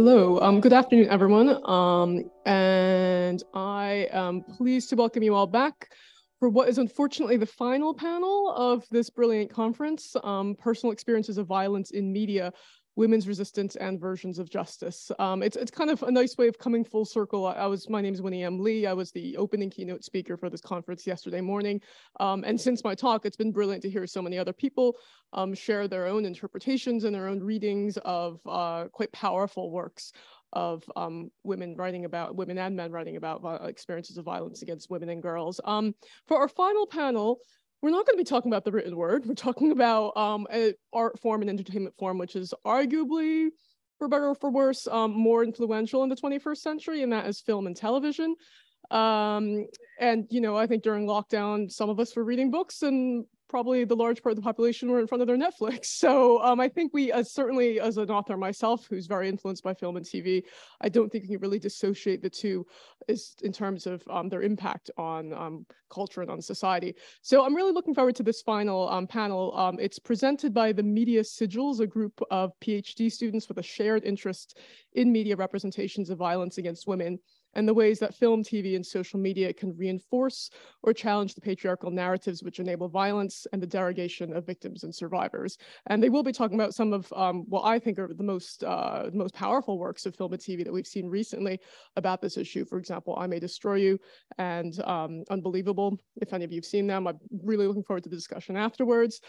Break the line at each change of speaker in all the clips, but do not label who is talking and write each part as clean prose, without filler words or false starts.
Hello, good afternoon, everyone. And I am pleased to welcome you all back for what is unfortunately the final panel of this brilliant conference, Personal Experiences of Violence in Media, Women's Resistance and Versions of Justice. It's kind of a nice way of coming full circle. My name is Winnie M. Lee. I was the opening keynote speaker for this conference yesterday morning. And since my talk, it's been brilliant to hear so many other people share their own interpretations and their own readings of quite powerful works of women and men writing about experiences of violence against women and girls. For our final panel, we're not going to be talking about the written word. We're talking about an art form and entertainment form, which is arguably, for better or for worse, more influential in the 21st century, and that is film and television. And, you know, I think during lockdown, some of us were reading books and probably the large part of the population were in front of their Netflix. So I think we, certainly as an author myself, who's very influenced by film and TV, I don't think we can really dissociate the two in terms of their impact on culture and on society. So I'm really looking forward to this final panel. It's presented by the Media Sigils, a group of PhD students with a shared interest in media representations of violence against women, and the ways that film, TV, and social media can reinforce or challenge the patriarchal narratives which enable violence and the derogation of victims and survivors. And they will be talking about some of what I think are the most powerful works of film and TV that we've seen recently about this issue. For example, I May Destroy You and Unbelievable. If any of you have seen them, I'm really looking forward to the discussion afterwards.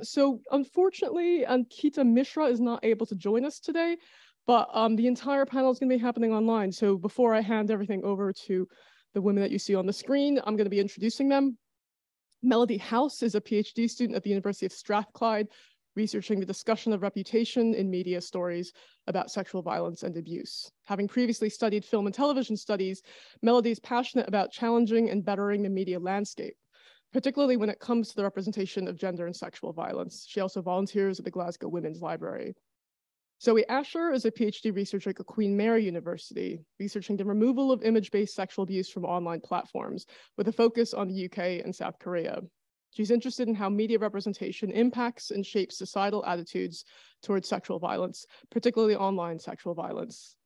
So unfortunately, Ankita Mishra is not able to join us today, but the entire panel is going to be happening online. So before I hand everything over to the women that you see on the screen, I'm going to be introducing them. Melody House is a PhD student at the University of Strathclyde, researching the discussion of reputation in media stories about sexual violence and abuse. Having previously studied film and television studies, Melody is passionate about challenging and bettering the media landscape, particularly when it comes to the representation of gender and sexual violence. She also volunteers at the Glasgow Women's Library. Zoe Asher is a PhD researcher at Queen Mary University, researching the removal of image-based sexual abuse from online platforms, with a focus on the UK and South Korea. She's interested in how media representation impacts and shapes societal attitudes towards sexual violence, particularly online sexual violence.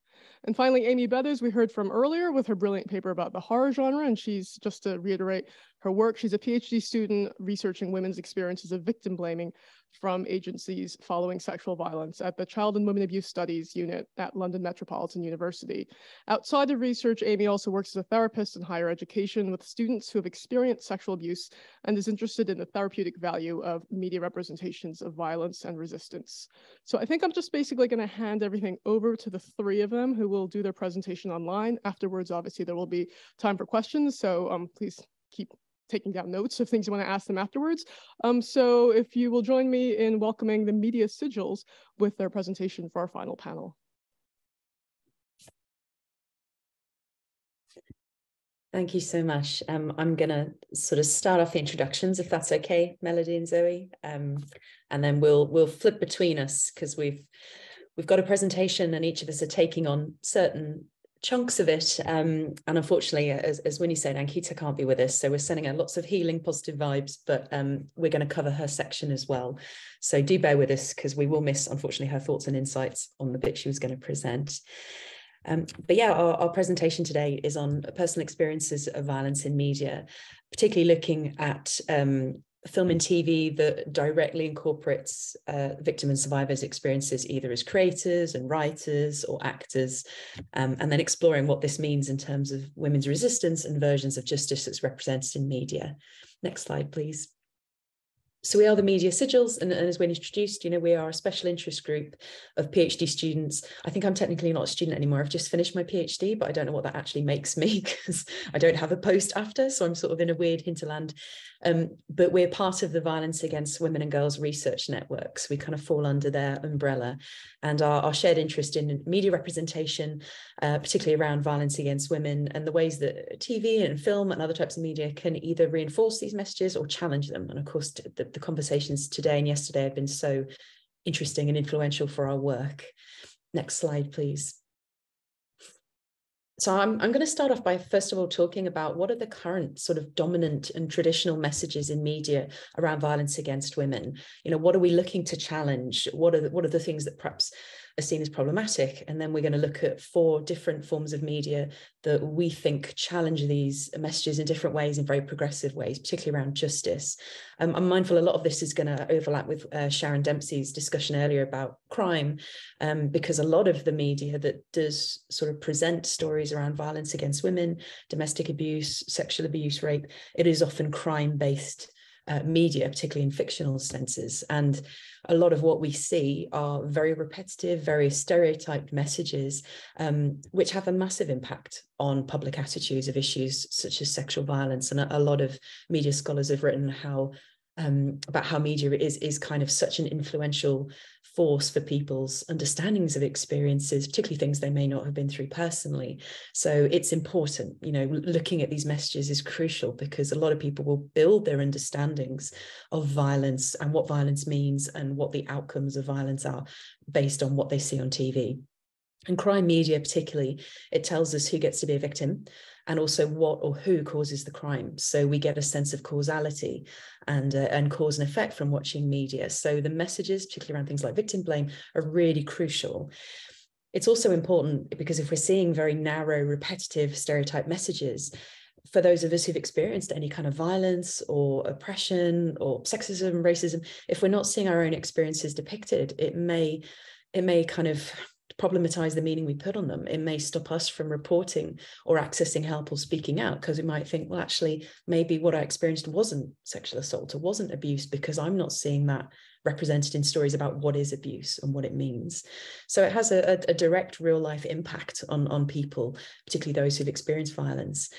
And finally, Amy Beddows, we heard from earlier with her brilliant paper about the horror genre, and she's, just to reiterate her work, she's a PhD student researching women's experiences of victim blaming from agencies following sexual violence at the Child and Women Abuse Studies Unit at London Metropolitan University. Outside of research, Amy also works as a therapist in higher education with students who have experienced sexual abuse and is interested in the therapeutic value of media representations of violence and resistance. So I think I'm just basically going to hand everything over to the three of them who will do their presentation online. Afterwards, obviously, there will be time for questions, so please keep taking down notes of things you want to ask them afterwards. So if you will join me in welcoming the Media Sigils with their presentation for our final panel.
Thank you so much. I'm going to sort of start off the introductions, if that's okay, Melody and Zoe, and then we'll flip between us because we've got a presentation and each of us are taking on certain chunks of it, and unfortunately, as Winnie said, Ankita can't be with us, so we're sending her lots of healing, positive vibes, but we're going to cover her section as well. So do bear with us because we will miss, unfortunately, her thoughts and insights on the bit she was going to present. But yeah, our presentation today is on personal experiences of violence in media, particularly looking at film and TV that directly incorporates victim and survivors' experiences either as creators and writers or actors, and then exploring what this means in terms of women's resistance and versions of justice that's represented in media. Next slide, please. So we are the Media Sigils, and as we introduced, you know, we are a special interest group of PhD students. I think I'm technically not a student anymore. I've just finished my PhD, but I don't know what that actually makes me because I don't have a post after, so I'm sort of in a weird hinterland. But we're part of the Violence Against Women and Girls Research Network, so we kind of fall under their umbrella. And our shared interest in media representation, particularly around violence against women and the ways that TV and film and other types of media can either reinforce these messages or challenge them. And of course, the conversations today and yesterday have been so interesting and influential for our work. Next slide, please. So I'm going to start off by, first of all, talking about what are the current sort of dominant and traditional messages in media around violence against women. You know, what are we looking to challenge? What are the things that perhaps are seen as problematic. And then we're going to look at 4 different forms of media that we think challenge these messages in different ways, in very progressive ways, particularly around justice. I'm mindful a lot of this is going to overlap with Sharon Dempsey's discussion earlier about crime, because a lot of the media that does sort of present stories around violence against women, domestic abuse, sexual abuse, rape, it is often crime-based media, particularly in fictional senses. And a lot of what we see are very repetitive, very stereotyped messages, which have a massive impact on public attitudes of issues such as sexual violence. And a lot of media scholars have written about how media is kind of such an influential force for people's understandings of experiences, particularly things they may not have been through personally. So it's important, looking at these messages is crucial, because a lot of people will build their understandings of violence and what violence means and what the outcomes of violence are based on what they see on TV. And crime media particularly, it tells us who gets to be a victim and also what or who causes the crime. So we get a sense of causality and cause and effect from watching media. So the messages, particularly around things like victim blame, are really crucial. It's also important because if we're seeing very narrow, repetitive stereotype messages, for those of us who've experienced any kind of violence or oppression or sexism, racism, if we're not seeing our own experiences depicted, it may kind of problematize the meaning we put on them. It may stop us from reporting or accessing help or speaking out, because we might think, well, actually, maybe what I experienced wasn't sexual assault or wasn't abuse, because I'm not seeing that represented in stories about what is abuse and what it means. So it has a direct real life impact on people, particularly those who've experienced violence.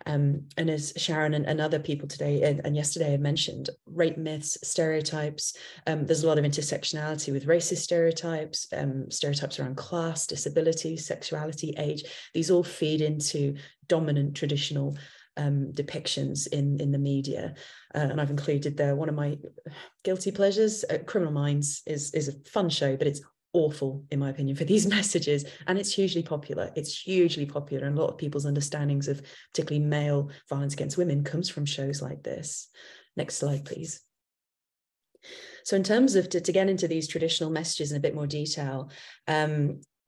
And as Sharon and other people today and yesterday have mentioned, rape myths, stereotypes, there's a lot of intersectionality with racist stereotypes, stereotypes around class, disability, sexuality, age. These all feed into dominant traditional depictions in the media. And I've included there one of my guilty pleasures. Criminal Minds is a fun show, but it's awful, in my opinion, for these messages. And it's hugely popular. It's hugely popular. And a lot of people's understandings of particularly male violence against women comes from shows like this. Next slide, please. So in terms of, to get into these traditional messages in a bit more detail,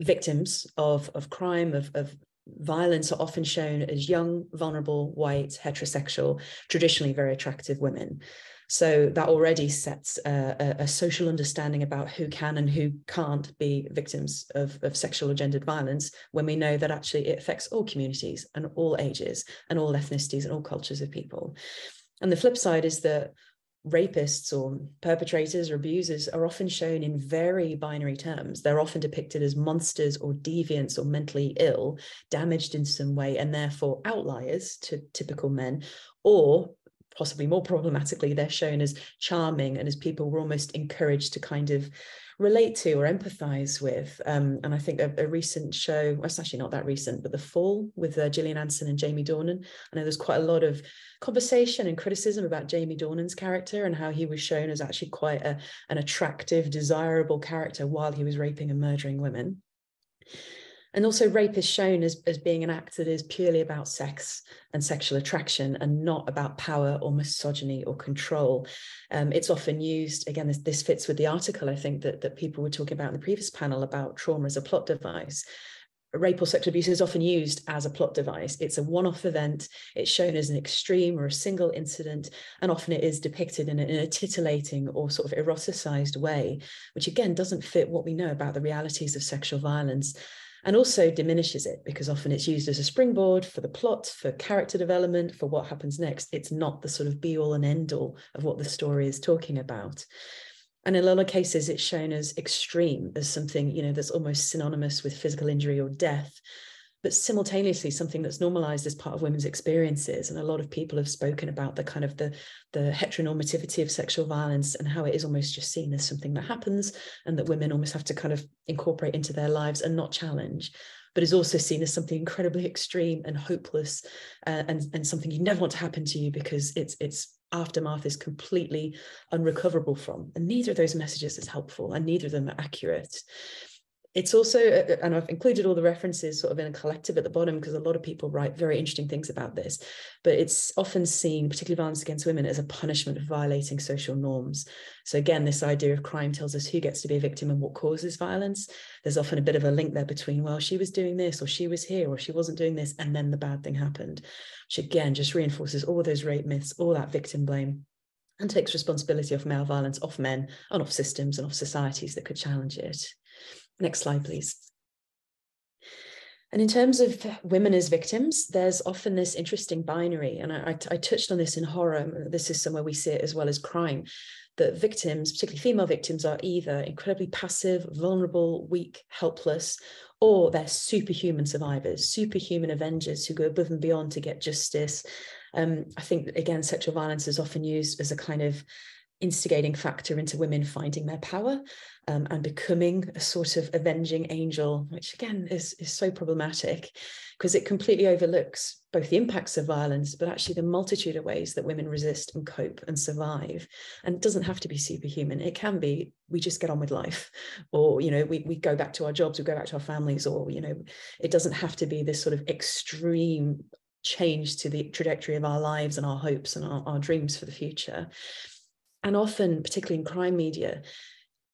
victims of crime, of violence are often shown as young, vulnerable, white, heterosexual, traditionally very attractive women. So that already sets a social understanding about who can and who can't be victims of sexual or gendered violence, when we know that actually it affects all communities and all ages and all ethnicities and all cultures of people. And the flip side is that rapists or perpetrators or abusers are often shown in very binary terms. They're often depicted as monsters or deviants or mentally ill, damaged in some way, and therefore outliers to typical men, or possibly more problematically, they're shown as charming and as people were almost encouraged to kind of relate to or empathize with. And I think a recent show, well, it's actually not that recent, but The Fall with Gillian Anderson and Jamie Dornan. I know there's quite a lot of conversation and criticism about Jamie Dornan's character and how he was shown as actually quite an attractive, desirable character while he was raping and murdering women. And also rape is shown as being an act that is purely about sex and sexual attraction and not about power or misogyny or control. It's often used, again, this fits with the article, I think, that people were talking about in the previous panel about trauma as a plot device. Rape or sexual abuse is often used as a plot device. It's a one-off event. It's shown as an extreme or a single incident, and often it is depicted in a titillating or sort of eroticized way, which again doesn't fit what we know about the realities of sexual violence. And also diminishes it, because often it's used as a springboard for the plot, for character development, for what happens next. It's not the sort of be-all and end-all of what the story is talking about. And in a lot of cases, it's shown as extreme, as something, that's almost synonymous with physical injury or death, but simultaneously something that's normalized as part of women's experiences. And a lot of people have spoken about the kind of the heteronormativity of sexual violence and how it is almost just seen as something that happens and that women almost have to kind of incorporate into their lives and not challenge, but is also seen as something incredibly extreme and hopeless, and something you never want to happen to you because its aftermath is completely unrecoverable from. And neither of those messages is helpful, and neither of them are accurate. it's also, and I've included all the references sort of in a collective at the bottom, because a lot of people write very interesting things about this, but it's often seen, particularly violence against women, as a punishment of violating social norms. So again, this idea of crime tells us who gets to be a victim and what causes violence. There's often a bit of a link there between, well, she was doing this, or she was here, or she wasn't doing this, and then the bad thing happened, which again just reinforces all those rape myths, all that victim blame, and takes responsibility of male violence off men and off systems and off societies that could challenge it. Next slide, please. And in terms of women as victims, there's often this interesting binary, and I touched on this in horror. This is somewhere we see it as well as crime, that victims, particularly female victims, are either incredibly passive, vulnerable, weak, helpless, or they're superhuman survivors, superhuman avengers who go above and beyond to get justice. I think, again, sexual violence is often used as a kind of instigating factor into women finding their power and becoming a sort of avenging angel, which again is so problematic, because it completely overlooks both the impacts of violence, but actually the multitude of ways that women resist and cope and survive. And it doesn't have to be superhuman. It can be, we just get on with life, or, you know, we go back to our jobs, we go back to our families, or, you know, it doesn't have to be this sort of extreme change to the trajectory of our lives and our hopes and our dreams for the future. And often, particularly in crime media,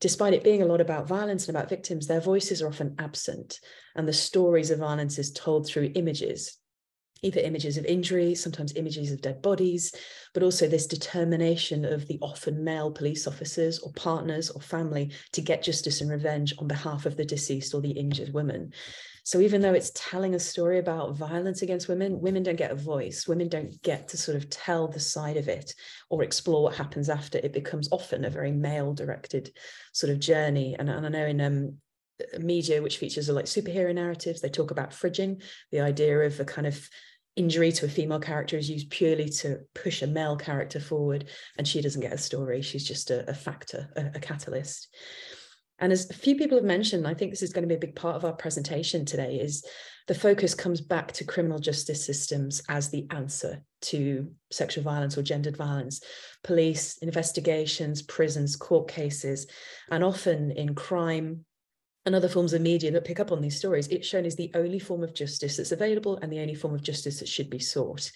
despite it being a lot about violence and about victims, their voices are often absent. And the stories of violence is told through images, either images of injury, sometimes images of dead bodies, but also this determination of the often male police officers or partners or family to get justice and revenge on behalf of the deceased or the injured woman. So even though it's telling a story about violence against women, women don't get a voice. Women don't get to sort of tell the side of it or explore what happens after. It becomes often a very male-directed sort of journey. And I know in media, which features like superhero narratives, they talk about fridging, the idea of a kind of injury to a female character is used purely to push a male character forward, and she doesn't get a story. She's just a factor, a catalyst. And as a few people have mentioned, I think this is going to be a big part of our presentation today, is the focus comes back to criminal justice systems as the answer to sexual violence or gendered violence. Police, investigations, prisons, court cases, and often in crime and other forms of media that pick up on these stories, it's shown as the only form of justice that's available and the only form of justice that should be sought.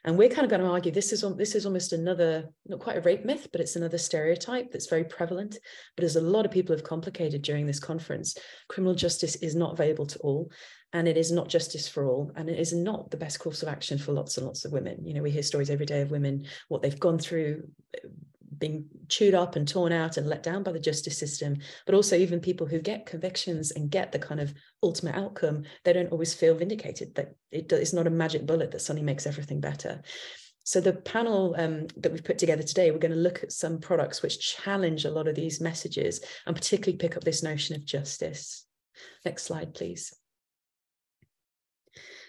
And we're kind of going to argue this is almost another, not quite a rape myth, but it's another stereotype that's very prevalent. But as a lot of people have complicated during this conference, criminal justice is not available to all, and it is not justice for all, and it is not the best course of action for lots and lots of women. You know, we hear stories every day of women, what they've gone through, being chewed up and torn out and let down by the justice system, but also even people who get convictions and get the kind of ultimate outcome, they don't always feel vindicated, that it's not a magic bullet that suddenly makes everything better. So the panel that we've put together today, we're going to look at some products which challenge a lot of these messages and particularly pick up this notion of justice. Next slide, please.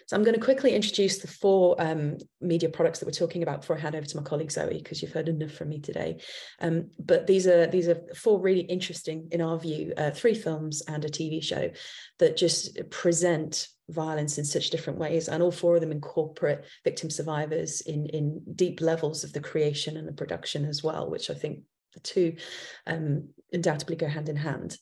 So I'm going to quickly introduce the four media products that we're talking about before I hand over to my colleague Zoe, because you've heard enough from me today. But these are four really interesting, in our view, 3 films and a TV show that just present violence in such different ways, and all 4 of them incorporate victim survivors in deep levels of the creation and the production as well, which I think the two undoubtedly go hand in hand.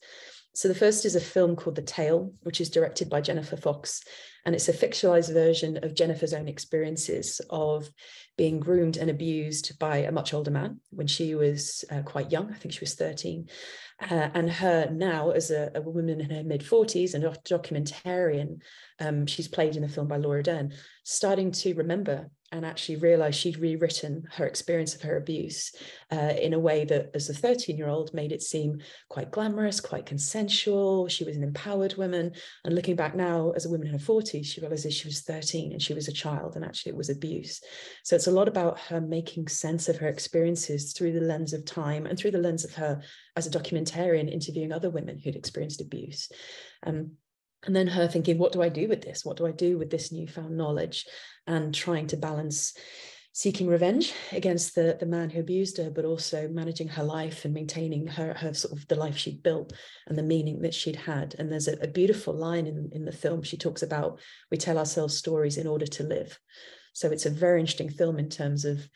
So the first is a film called The Tale, which is directed by Jennifer Fox, and it's a fictionalized version of Jennifer's own experiences of being groomed and abused by a much older man when she was quite young. I think she was 13. And her now, as a woman in her mid-40s and a documentarian, she's played in a film by Laura Dern, starting to remember and actually realize she'd rewritten her experience of her abuse in a way that, as a 13-year-old, made it seem quite glamorous, quite consensual. She was an empowered woman. And looking back now, as a woman in her 40s, she realizes she was 13 and she was a child, and actually it was abuse. So it's a lot about her making sense of her experiences through the lens of time and through the lens of her as a documentarian interviewing other women who'd experienced abuse. And then her thinking, what do I do with this? What do I do with this newfound knowledge? And trying to balance seeking revenge against the man who abused her, but also managing her life and maintaining her sort of the life she'd built and the meaning that she'd had. And there's a beautiful line in the film. She talks about, we tell ourselves stories in order to live. So it's a very interesting film in terms of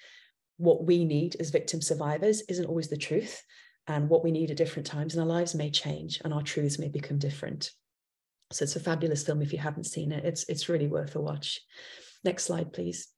what we need as victim survivors isn't always the truth. and what we need at different times, and our lives may change and our truths may become different. So it's a fabulous film. If you haven't seen it, it's really worth a watch. Next slide, please.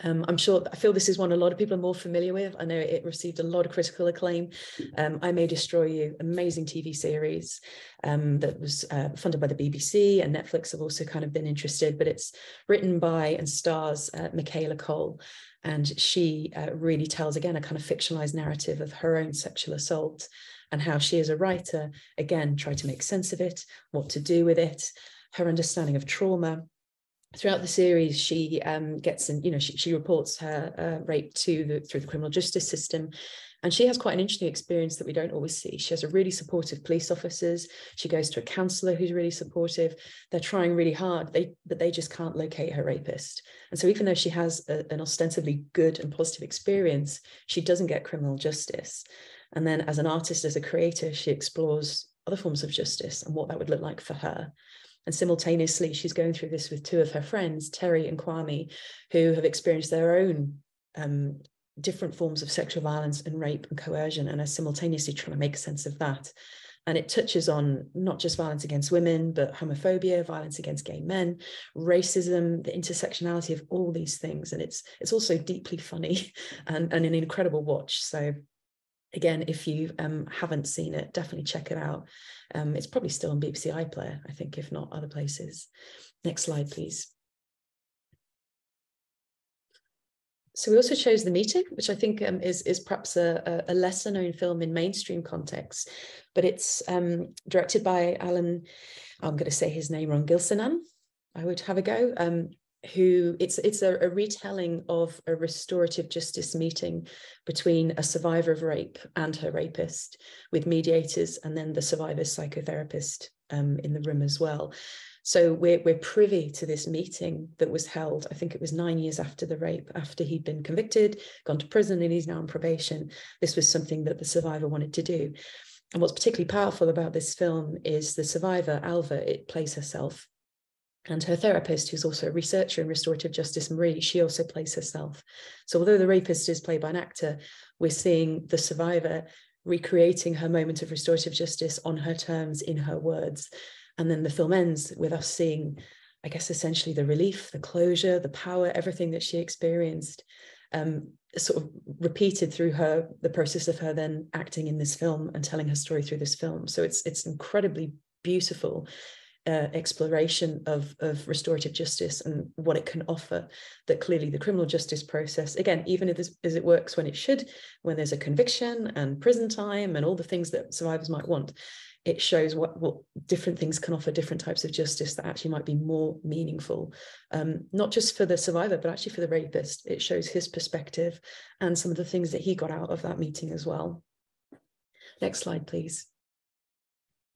I feel this is one a lot of people are more familiar with. I know it received a lot of critical acclaim. I May Destroy You, amazing TV series that was funded by the BBC, and Netflix have also kind of been interested, but it's written by and stars Michaela Coel, and she really tells, again, a kind of fictionalized narrative of her own sexual assault and how she, as a writer, again, tried to make sense of it, what to do with it, her understanding of trauma. Throughout the series, she gets in, she reports her rape through the criminal justice system. And she has quite an interesting experience that we don't always see. She has a really supportive police officers. She goes to a counsellor who's really supportive. They're trying really hard, but they just can't locate her rapist. And so even though she has an ostensibly good and positive experience, she doesn't get criminal justice. And then as an artist, as a creator, she explores other forms of justice and what that would look like for her. And simultaneously, she's going through this with two of her friends, Terry and Kwame, who have experienced their own different forms of sexual violence and rape and coercion, and are simultaneously trying to make sense of that. And it touches on not just violence against women, but homophobia, violence against gay men, racism, the intersectionality of all these things. And it's also deeply funny and an incredible watch. So again, if you haven't seen it, definitely check it out. It's probably still on BBC iPlayer, I think, if not other places. Next slide, please. So we also chose The Meeting, which I think is perhaps a lesser known film in mainstream context, but it's directed by Alan, I'm going to say his name wrong, Gilsenan, I would have a go. Who it's a retelling of a restorative justice meeting between a survivor of rape and her rapist, with mediators and then the survivor's psychotherapist in the room as well. So we're privy to this meeting that was held, I think it was 9 years after the rape, after he'd been convicted, gone to prison, and he's now on probation. This was something that the survivor wanted to do. And what's particularly powerful about this film is the survivor, Alva, it plays herself. And her therapist, who's also a researcher in restorative justice, Marie, she also plays herself. So although the rapist is played by an actor, we're seeing the survivor recreating her moment of restorative justice on her terms, in her words. And then the film ends with us seeing, I guess, essentially the relief, the closure, the power, everything that she experienced, sort of repeated through the process of her then acting in this film and telling her story through this film. So it's incredibly beautiful exploration of restorative justice and what it can offer, that clearly the criminal justice process, again, even as it works when it should, when there's a conviction and prison time and all the things that survivors might want, it shows what different things can offer different types of justice that actually might be more meaningful, not just for the survivor, but actually for the rapist. It shows his perspective and some of the things that he got out of that meeting as well. Next slide, please.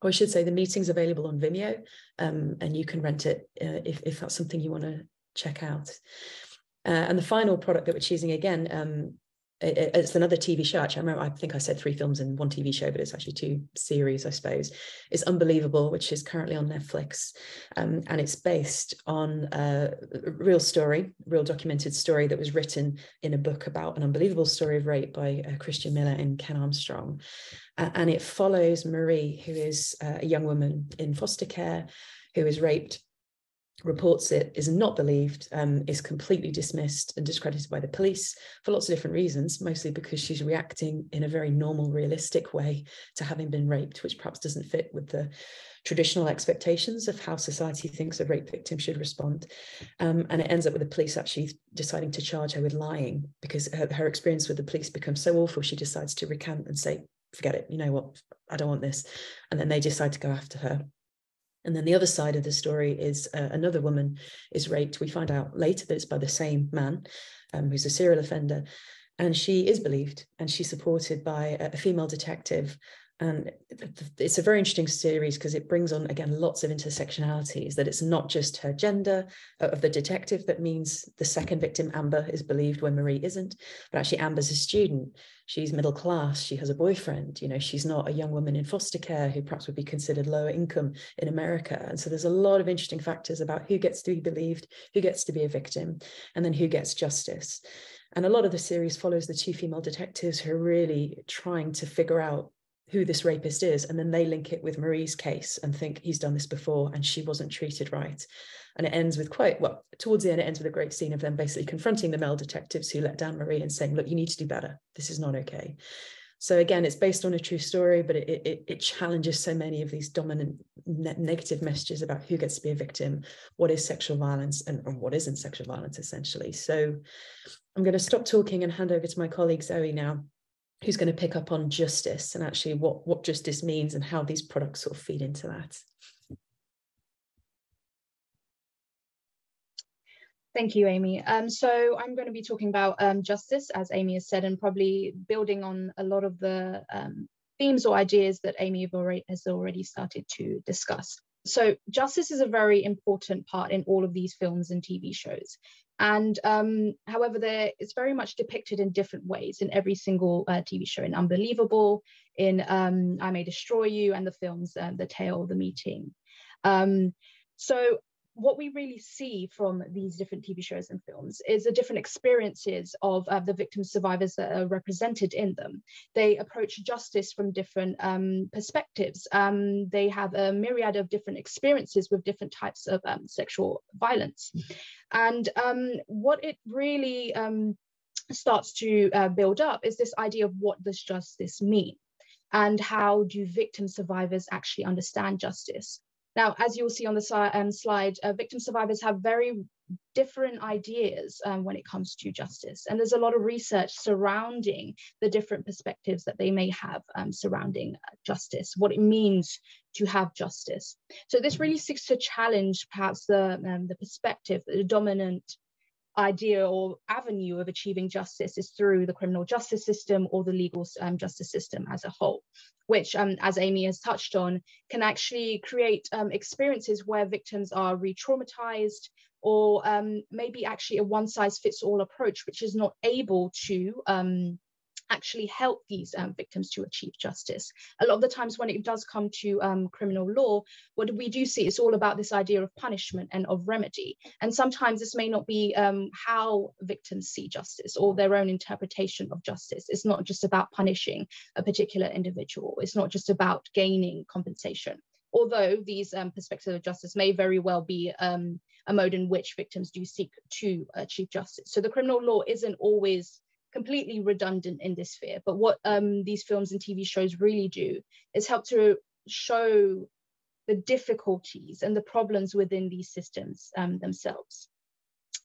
Or I should say, the meeting's available on Vimeo, and you can rent it if that's something you want to check out. And the final product that we're choosing, again, it's another TV show. Actually, I think I said 3 films and 1 TV show, but it's actually 2 series, I suppose. It's Unbelievable, which is currently on Netflix. And it's based on a real story, real documented story that was written in a book about an unbelievable story of rape by Christian Miller and Ken Armstrong. And it follows Marie, who is a young woman in foster care, who is raped, reports it, is not believed, is completely dismissed and discredited by the police for lots of different reasons, mostly because she's reacting in a very normal, realistic way to having been raped, which perhaps doesn't fit with the traditional expectations of how society thinks a rape victim should respond. And it ends up with the police actually deciding to charge her with lying, because her experience with the police becomes so awful, she decides to recant and say, forget it, you know what, I don't want this. And then they decide to go after her. And then the other side of the story is another woman is raped. We find out later that it's by the same man, who's a serial offender. And she is believed, and she's supported by a female detective And it's a very interesting series because it brings on, again, lots of intersectionalities, that it's not just her gender of the detective that means the second victim, Amber, is believed when Marie isn't, but actually Amber's a student. She's middle class. She has a boyfriend. You know, she's not a young woman in foster care who perhaps would be considered lower income in America. And so there's a lot of interesting factors about who gets to be believed, who gets to be a victim, and then who gets justice. And a lot of the series follows the two female detectives who are really trying to figure out who this rapist is, and then they link it with Marie's case and think he's done this before and she wasn't treated right. And it ends with towards the end, it ends with a great scene of them basically confronting the male detectives who let down Marie and saying, look, you need to do better. This is not okay. So again, it's based on a true story, but it challenges so many of these dominant negative messages about who gets to be a victim, what is sexual violence, and what isn't sexual violence, essentially. So I'm going to stop talking and hand over to my colleague Zoe now, who's going to pick up on justice and actually what justice means and how these products sort of feed into that.
Thank you, Amy. So I'm going to be talking about justice, as Amy has said, and probably building on a lot of the themes or ideas that Amy has already started to discuss. So justice is a very important part in all of these films and TV shows. And however, it's very much depicted in different ways in every single TV show, in Unbelievable, in I May Destroy You, and the films, The Tale, The Meeting. So what we really see from these different TV shows and films is the different experiences of the victim survivors that are represented in them. They approach justice from different perspectives. They have a myriad of different experiences with different types of sexual violence. And what it really starts to build up is this idea of what does justice mean, and how do victim survivors actually understand justice. Now, as you'll see on the slide, victim survivors have very different ideas when it comes to justice. And there's a lot of research surrounding the different perspectives that they may have surrounding justice, what it means to have justice. So this really seeks to challenge perhaps the perspective, the dominant idea or avenue of achieving justice is through the criminal justice system or the legal justice system as a whole, which, as Amy has touched on, can actually create experiences where victims are re-traumatized, or maybe actually a one-size-fits-all approach, which is not able to actually help these victims to achieve justice. A lot of the times when it does come to criminal law, what we do see is all about this idea of punishment and of remedy. And sometimes this may not be how victims see justice or their own interpretation of justice. It's not just about punishing a particular individual. It's not just about gaining compensation. Although these perspectives of justice may very well be a mode in which victims do seek to achieve justice. So the criminal law isn't always completely redundant in this sphere, but what these films and TV shows really do is help to show the difficulties and the problems within these systems themselves.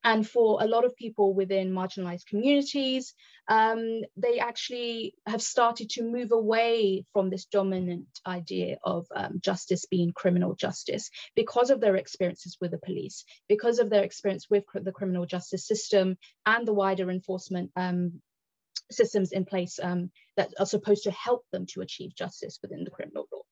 And for a lot of people within marginalized communities, they actually have started to move away from this dominant idea of justice being criminal justice because of their experiences with the police, because of their experience with the criminal justice system and the wider enforcement systems in place that are supposed to help them to achieve justice within the criminal law.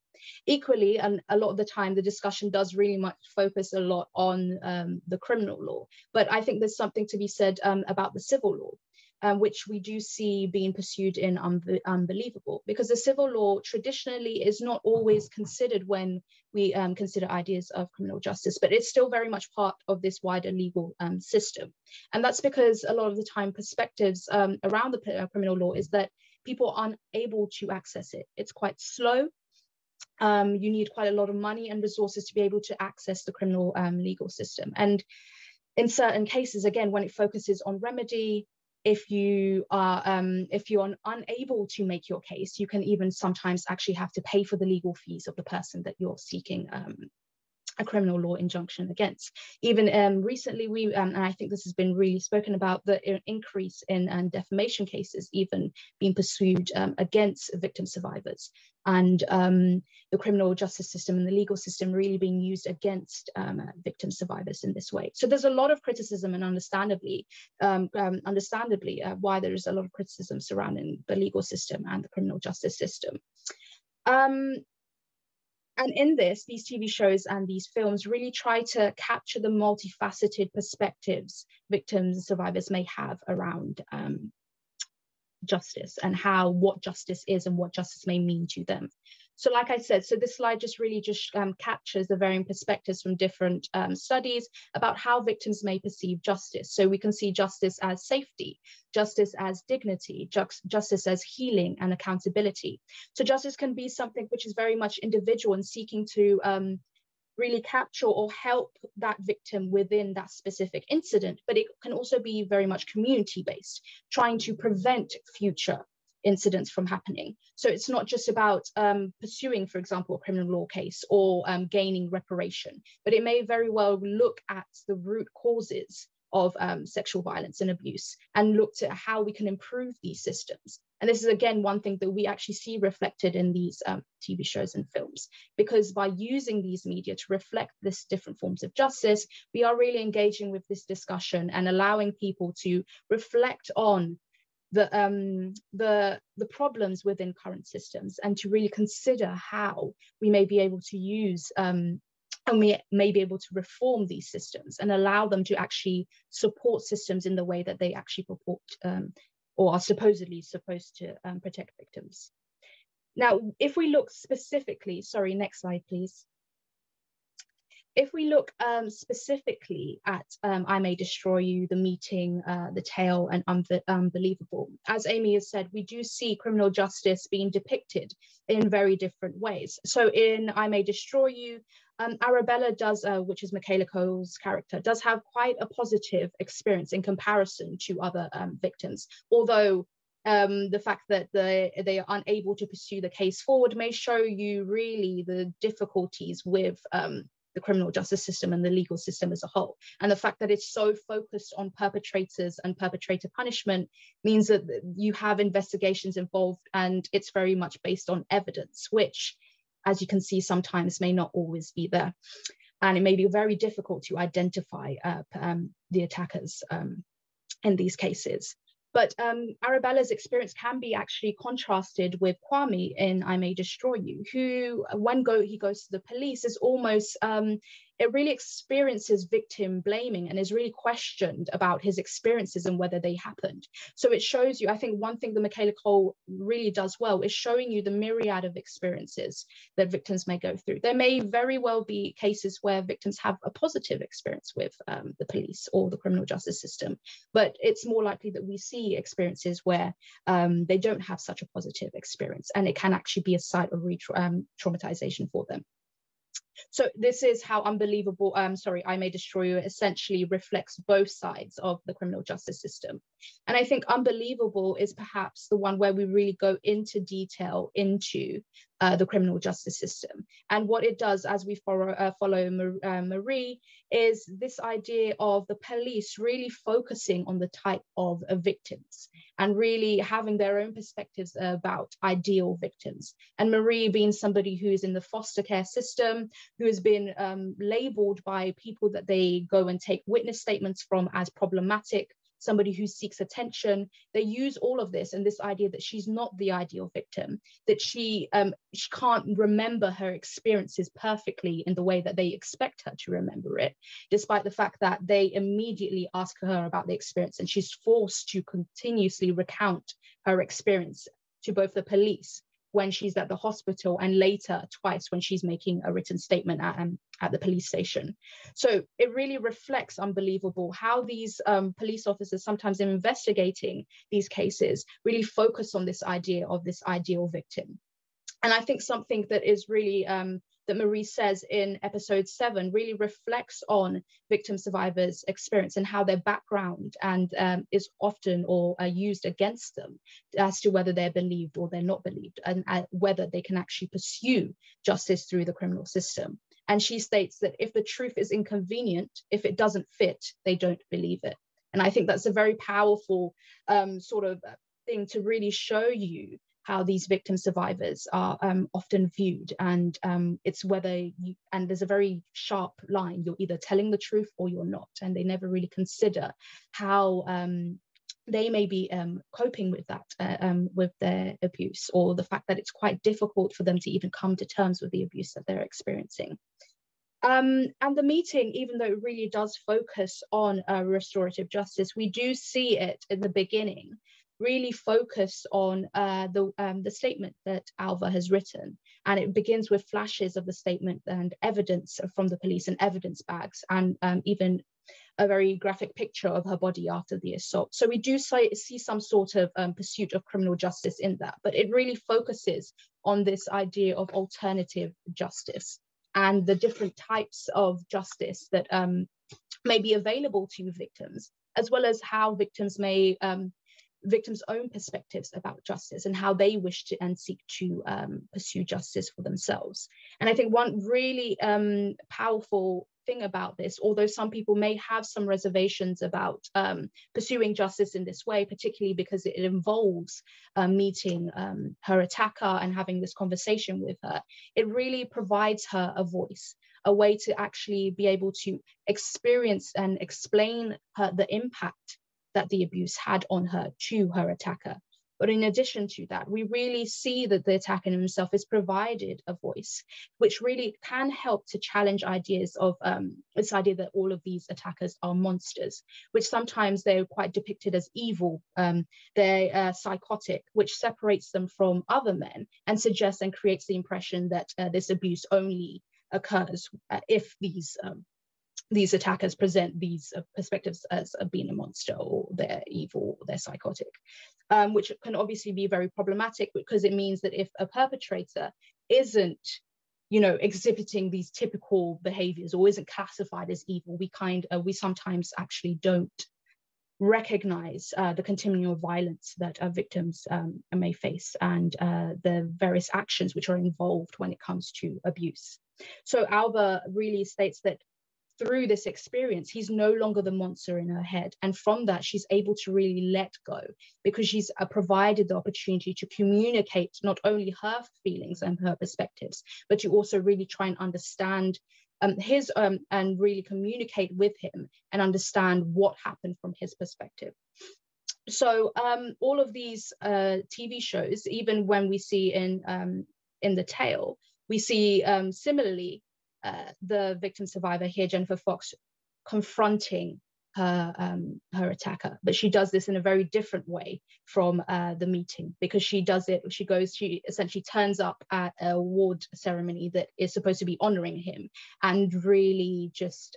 Equally, and a lot of the time, the discussion does really much focus a lot on the criminal law. But I think there's something to be said about the civil law, which we do see being pursued in Unbelievable, because the civil law traditionally is not always considered when we consider ideas of criminal justice, but it's still very much part of this wider legal system. And that's because a lot of the time perspectives around the criminal law is that people aren't able to access it. It's quite slow. You need quite a lot of money and resources to be able to access the criminal legal system. And in certain cases, again, when it focuses on remedy, if you are unable to make your case, you can even sometimes actually have to pay for the legal fees of the person that you're seeking a criminal law injunction against. Even recently, and I think this has been really spoken about, the increase in defamation cases even being pursued against victim survivors, and the criminal justice system and the legal system really being used against victim survivors in this way. So there's a lot of criticism, and understandably why there is a lot of criticism surrounding the legal system and the criminal justice system. And in this, these TV shows and these films really try to capture the multifaceted perspectives victims and survivors may have around justice and what justice is and what justice may mean to them. So like I said, so this slide just really captures the varying perspectives from different studies about how victims may perceive justice. So we can see justice as safety, justice as dignity, justice as healing and accountability. So justice can be something which is very much individual and seeking to really capture or help that victim within that specific incident, but it can also be very much community-based, trying to prevent future incidents from happening. So it's not just about pursuing, for example, a criminal law case or gaining reparation, but it may very well look at the root causes of sexual violence and abuse and looked at how we can improve these systems. And this is, again, one thing that we actually see reflected in these TV shows and films, because by using these media to reflect this different forms of justice, we are really engaging with this discussion and allowing people to reflect on the problems within current systems and to really consider how we may be able to use and we may be able to reform these systems and allow them to actually support systems in the way that they actually purport or are supposedly supposed to protect victims. Now, if we look specifically, sorry, next slide, please. If we look specifically at I May Destroy You, The Meeting, The Tale, and Unbelievable, as Amy has said, we do see criminal justice being depicted in very different ways. So in I May Destroy You, Arabella does, which is Michaela Coel's character, does have quite a positive experience in comparison to other victims, although the fact that they are unable to pursue the case forward may show you really the difficulties with the criminal justice system and the legal system as a whole. And the fact that it's so focused on perpetrators and perpetrator punishment means that you have investigations involved and it's very much based on evidence, which, as you can see, sometimes may not always be there. And it may be very difficult to identify the attackers in these cases. But Arabella's experience can be actually contrasted with Kwame in I May Destroy You, who, when he goes to the police, is almost, it really experiences victim blaming and is really questioned about his experiences and whether they happened. So it shows you, I think one thing that Michaela Coel really does well is showing you the myriad of experiences that victims may go through. There may very well be cases where victims have a positive experience with the police or the criminal justice system, but it's more likely that we see experiences where they don't have such a positive experience, and it can actually be a site of traumatization for them. So this is how Unbelievable, I May Destroy You essentially reflects both sides of the criminal justice system. And I think Unbelievable is perhaps the one where we really go into detail into the criminal justice system. And what it does as we follow Marie is this idea of the police really focusing on the type of victims and really having their own perspectives about ideal victims. And Marie being somebody who is in the foster care system, who has been labeled by people that they go and take witness statements from as problematic, somebody who seeks attention. They use all of this and this idea that she's not the ideal victim, that she can't remember her experiences perfectly in the way that they expect her to remember it, despite the fact that they immediately ask her about the experience and she's forced to continuously recount her experience to both the police when she's at the hospital and later twice when she's making a written statement at the police station. So it really reflects Unbelievable how these police officers, sometimes in investigating these cases, really focus on this idea of this ideal victim. And I think something that is really, that Marie says in episode 7 really reflects on victim survivors' experience and how their background and is often or used against them as to whether they're believed or they're not believed, and whether they can actually pursue justice through the criminal system. And she states that if the truth is inconvenient, if it doesn't fit, they don't believe it. And I think that's a very powerful sort of thing to really show you how these victim survivors are often viewed, and it's whether you, and there's a very sharp line, you're either telling the truth or you're not, and they never really consider how they may be coping with that, with their abuse, or the fact that it's quite difficult for them to even come to terms with the abuse that they're experiencing. And the meeting, even though it really does focus on restorative justice, we do see it in the beginning really focus on the statement that Alva has written. And it begins with flashes of the statement and evidence from the police and evidence bags, and even a very graphic picture of her body after the assault. So we do see some sort of pursuit of criminal justice in that, but it really focuses on this idea of alternative justice and the different types of justice that may be available to victims, as well as how victims may, victims' own perspectives about justice and how they wish to and seek to pursue justice for themselves. And I think one really powerful thing about this, although some people may have some reservations about pursuing justice in this way, particularly because it involves meeting her attacker and having this conversation with her, it really provides her a voice, a way to actually be able to experience and explain the impact that the abuse had on her to her attacker. But in addition to that, we really see that the attacker himself is provided a voice, which really can help to challenge ideas of this idea that all of these attackers are monsters, which sometimes they're quite depicted as evil. They're psychotic, which separates them from other men and suggests and creates the impression that this abuse only occurs if these attackers present these perspectives as being a monster, or they're evil, or they're psychotic, which can obviously be very problematic, because it means that if a perpetrator isn't, exhibiting these typical behaviors or isn't classified as evil, we sometimes actually don't recognize the continuum of violence that victims may face, and the various actions which are involved when it comes to abuse. So Alba really states that through this experience, he's no longer the monster in her head. And from that, she's able to really let go, because she's provided the opportunity to communicate not only her feelings and her perspectives, but to also really try and understand his and really communicate with him and understand what happened from his perspective. So all of these TV shows, even when we see in The Tale, we see similarly the victim survivor here, Jennifer Fox, confronting her attacker, but she does this in a very different way from the meeting, because she essentially turns up at a award ceremony that is supposed to be honoring him, and really just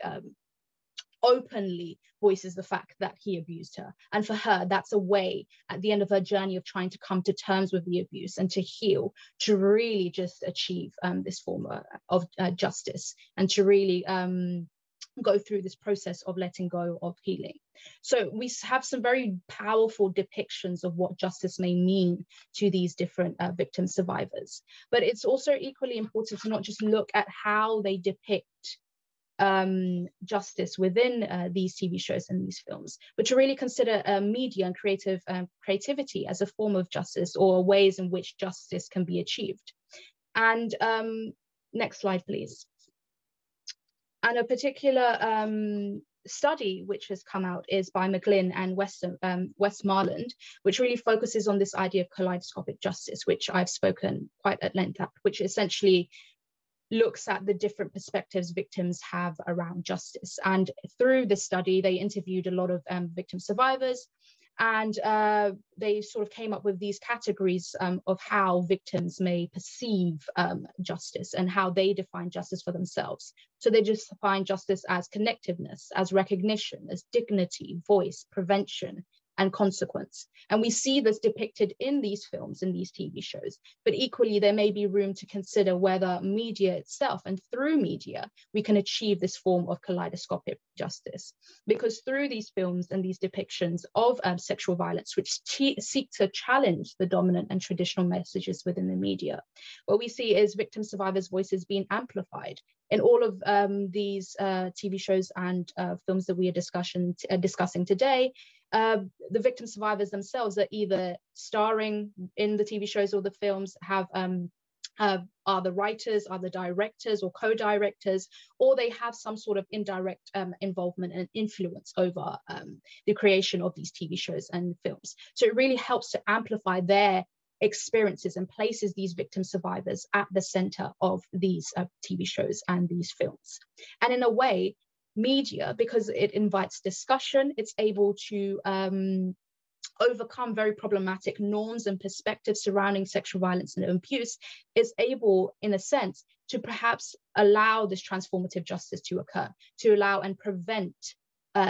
openly voices the fact that he abused her. And for her, that's a way at the end of her journey of trying to come to terms with the abuse and to heal, to really just achieve this form of justice, and to really go through this process of letting go, of healing. So we have some very powerful depictions of what justice may mean to these different victim survivors. But it's also equally important to not just look at how they depict justice within these TV shows and these films, but to really consider media and creativity as a form of justice, or ways in which justice can be achieved. And next slide, please. And a particular study which has come out is by McGlynn and Westmoreland, which really focuses on this idea of kaleidoscopic justice, which I've spoken quite at length at, which essentially looks at the different perspectives victims have around justice. And through this study, they interviewed a lot of victim survivors, and they sort of came up with these categories of how victims may perceive justice and how they define justice for themselves. So they just define justice as connectiveness, as recognition, as dignity, voice, prevention, and consequence. And we see this depicted in these films, in these TV shows, but equally there may be room to consider whether media itself, and through media, we can achieve this form of kaleidoscopic justice. Because through these films and these depictions of sexual violence, which seek to challenge the dominant and traditional messages within the media, what we see is victim survivors' voices being amplified. In all of these TV shows and films that we are discussing today, the victim survivors themselves are either starring in the TV shows or the films, have are the writers, are the directors or co-directors, or they have some sort of indirect involvement and influence over the creation of these TV shows and films. So it really helps to amplify their experiences and places these victim survivors at the center of these TV shows and these films. And in a way, media, because it invites discussion, it's able to overcome very problematic norms and perspectives surrounding sexual violence and abuse, is able, in a sense, to perhaps allow this transformative justice to occur, to allow and prevent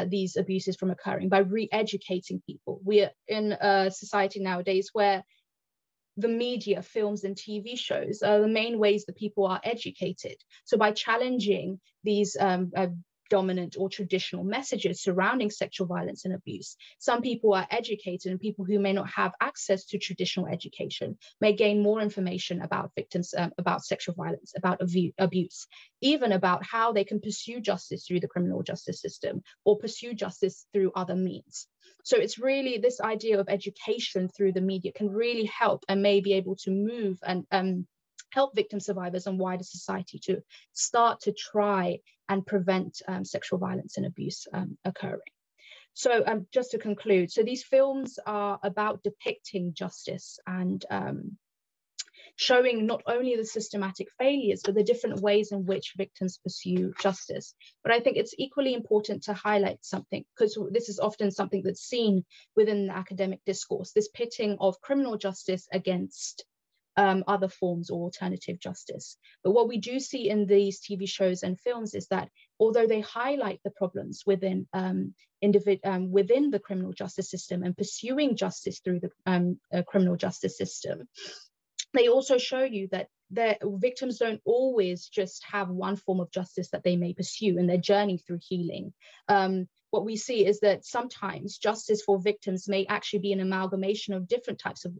these abuses from occurring by re-educating people. We are in a society nowadays where the media, films and TV shows are the main ways that people are educated. So by challenging these dominant or traditional messages surrounding sexual violence and abuse, some people are educated, and people who may not have access to traditional education may gain more information about victims, about sexual violence, about abuse, even about how they can pursue justice through the criminal justice system or pursue justice through other means. So it's really this idea of education through the media can really help and may be able to move and help victim survivors and wider society to start to try and prevent sexual violence and abuse occurring. So just to conclude, so these films are about depicting justice and showing not only the systematic failures, but the different ways in which victims pursue justice. But I think it's equally important to highlight something, because this is often something that's seen within the academic discourse, this pitting of criminal justice against other forms or alternative justice. But what we do see in these TV shows and films is that although they highlight the problems within within the criminal justice system and pursuing justice through the criminal justice system, they also show you that their victims don't always just have one form of justice that they may pursue in their journey through healing. What we see is that sometimes justice for victims may actually be an amalgamation of different types of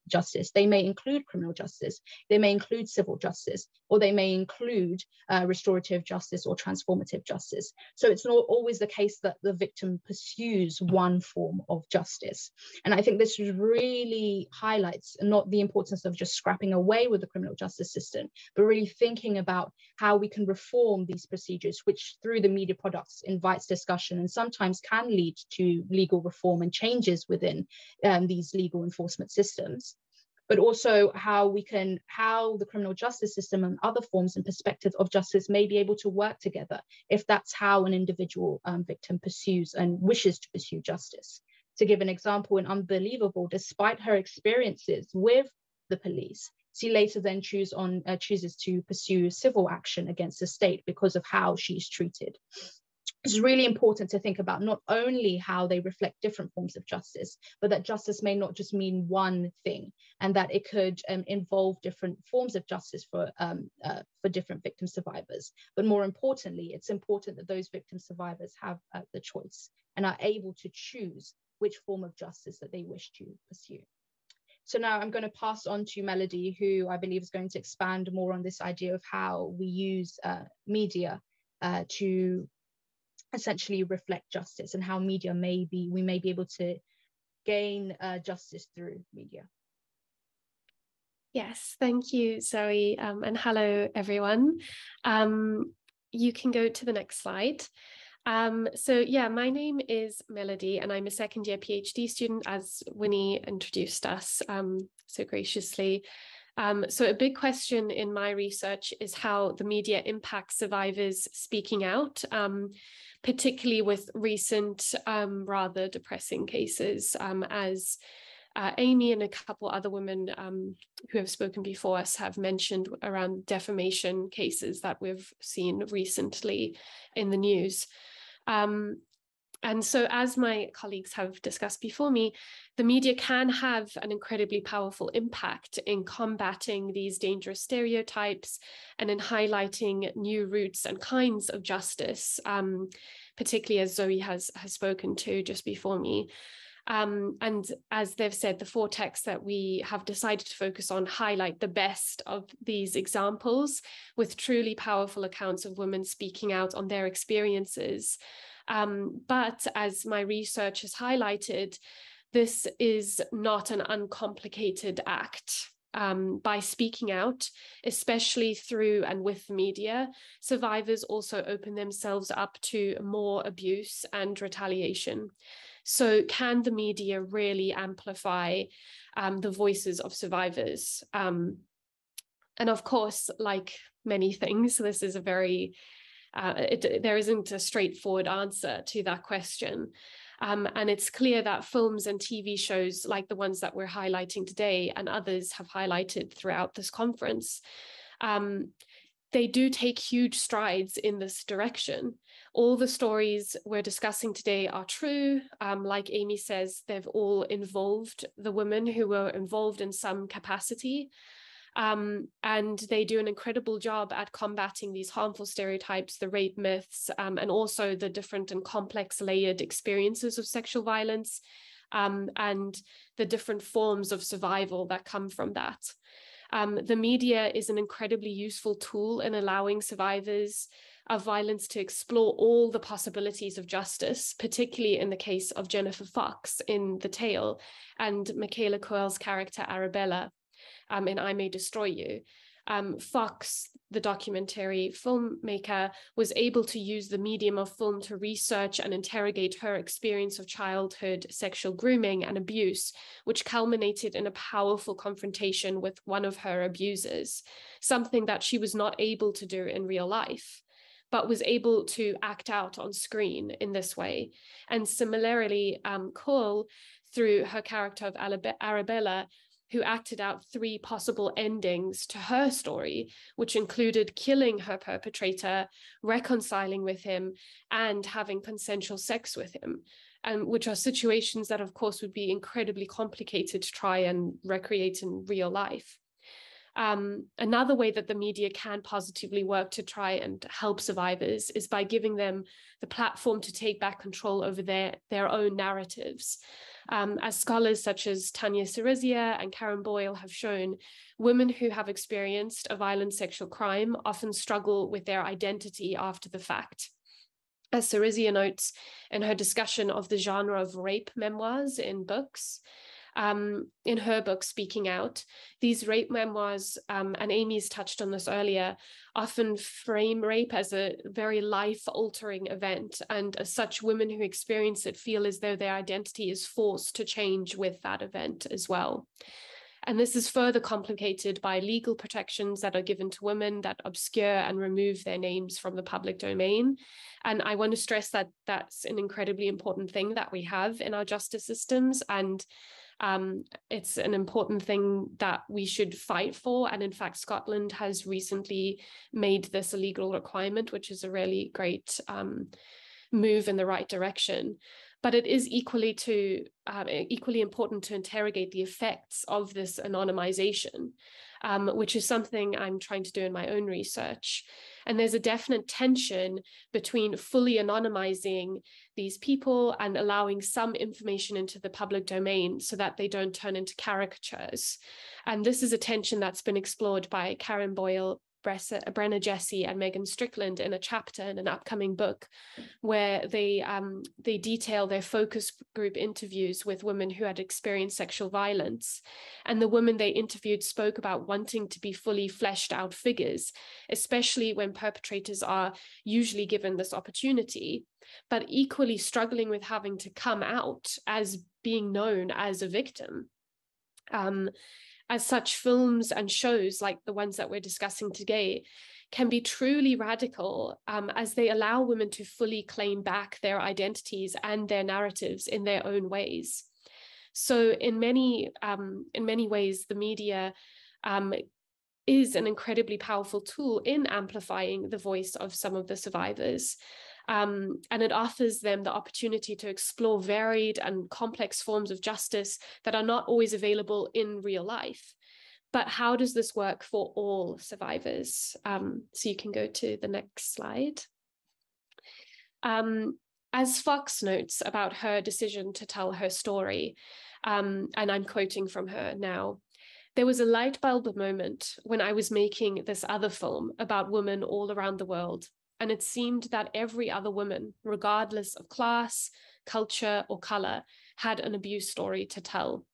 justice. They may include criminal justice, they may include civil justice, or they may include restorative justice or transformative justice. So it's not always the case that the victim pursues one form of justice. And I think this really highlights not the importance of just scrapping away with the criminal justice system, but really thinking about how we can reform these procedures, which through the media products invites discussion and sometimes can lead to legal reform and changes within these legal enforcement systems, but also how the criminal justice system and other forms and perspectives of justice may be able to work together if that's how an individual victim pursues and wishes to pursue justice. To give an example, in Unbelievable, despite her experiences with the police, she later then chooses to pursue civil action against the state because of how she's treated. It's really important to think about not only how they reflect different forms of justice, but that justice may not just mean one thing, and that it could involve different forms of justice for different victim survivors. But more importantly, it's important that those victim survivors have the choice and are able to choose which form of justice that they wish to pursue. So now I'm going to pass on to Melody, who I believe is going to expand more on this idea of how we use media to essentially reflect justice and how media we may be able to gain justice through media.
Yes, thank you, Zoe, and hello, everyone. You can go to the next slide. So yeah, my name is Melody and I'm a second year PhD student, as Winnie introduced us so graciously. So a big question in my research is how the media impacts survivors speaking out, particularly with recent rather depressing cases, as Amy and a couple other women who have spoken before us have mentioned around defamation cases that we've seen recently in the news. And so, as my colleagues have discussed before me, the media can have an incredibly powerful impact in combating these dangerous stereotypes and in highlighting new routes and kinds of justice, particularly as Zoe has spoken to just before me. And as they've said, the 4 texts that we have decided to focus on highlight the best of these examples with truly powerful accounts of women speaking out on their experiences. But as my research has highlighted, this is not an uncomplicated act. by speaking out, especially through and with the media, survivors also open themselves up to more abuse and retaliation. So can the media really amplify the voices of survivors? And of course, like many things, this is a very, there isn't a straightforward answer to that question. And it's clear that films and TV shows like the ones that we're highlighting today and others have highlighted throughout this conference, they do take huge strides in this direction. All the stories we're discussing today are true. Like Amy says, they've all involved the women who were involved in some capacity. And they do an incredible job at combating these harmful stereotypes, the rape myths, and also the different and complex layered experiences of sexual violence, and the different forms of survival that come from that. The media is an incredibly useful tool in allowing survivors of violence to explore all the possibilities of justice, particularly in the case of Jennifer Fox in The Tale and Michaela Coel's character Arabella in I May Destroy You. Fox, the documentary filmmaker, was able to use the medium of film to research and interrogate her experience of childhood sexual grooming and abuse, which culminated in a powerful confrontation with one of her abusers, something that she was not able to do in real life, but was able to act out on screen in this way. And similarly, Coel, through her character of Arabella, who acted out 3 possible endings to her story, which included killing her perpetrator, reconciling with him, and having consensual sex with him, and which are situations that, of course, would be incredibly complicated to try and recreate in real life. Another way that the media can positively work to try and help survivors is by giving them the platform to take back control over their own narratives. As scholars such as Tanya Sirizia and Karen Boyle have shown, women who have experienced a violent sexual crime often struggle with their identity after the fact. As Sirizia notes in her discussion of the genre of rape memoirs in books, in her book, Speaking Out, these rape memoirs, and Amy's touched on this earlier, often frame rape as a very life-altering event, and as such, women who experience it feel as though their identity is forced to change with that event as well. And this is further complicated by legal protections that are given to women that obscure and remove their names from the public domain. And I want to stress that that's an incredibly important thing that we have in our justice systems, and it's an important thing that we should fight for. And in fact, Scotland has recently made this a legal requirement, which is a really great move in the right direction. But it is equally important to interrogate the effects of this anonymization, which is something I'm trying to do in my own research. And there's a definite tension between fully anonymizing these people and allowing some information into the public domain so that they don't turn into caricatures. And this is a tension that's been explored by Karen Boyle, Brenna Jesse, and Megan Strickland in a chapter in an upcoming book, where they detail their focus group interviews with women who had experienced sexual violence. And the women they interviewed spoke about wanting to be fully fleshed out figures, especially when perpetrators are usually given this opportunity, but equally struggling with having to come out as being known as a victim. As such, films and shows like the ones that we're discussing today can be truly radical, as they allow women to fully claim back their identities and their narratives in their own ways. So in many ways, the media is an incredibly powerful tool in amplifying the voice of some of the survivors. And it offers them the opportunity to explore varied and complex forms of justice that are not always available in real life. But how does this work for all survivors? So you can go to the next slide. As Fox notes about her decision to tell her story, and I'm quoting from her now, "There was a light bulb moment when I was making this other film about women all around the world. And it seemed that every other woman, regardless of class, culture, or color, had an abuse story to tell.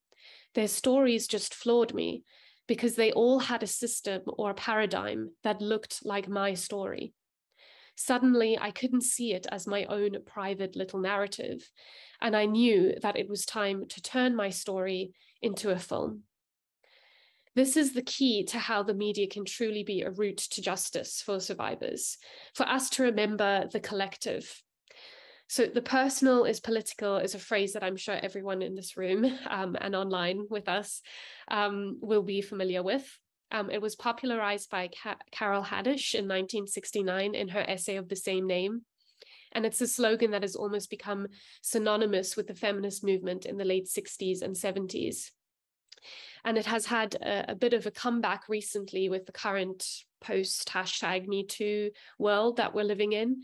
Their stories just floored me. because they all had a system or a paradigm that looked like my story. Suddenly, I couldn't see it as my own private little narrative, and I knew that it was time to turn my story into a film. This is the key to how the media can truly be a route to justice for survivors, for us to remember the collective. So the personal is political is a phrase that I'm sure everyone in this room and online with us will be familiar with. It was popularized by Carol Haddish in 1969 in her essay of the same name. And it's a slogan that has almost become synonymous with the feminist movement in the late 60s and 70s. And it has had a bit of a comeback recently with the current post #MeToo world that we're living in.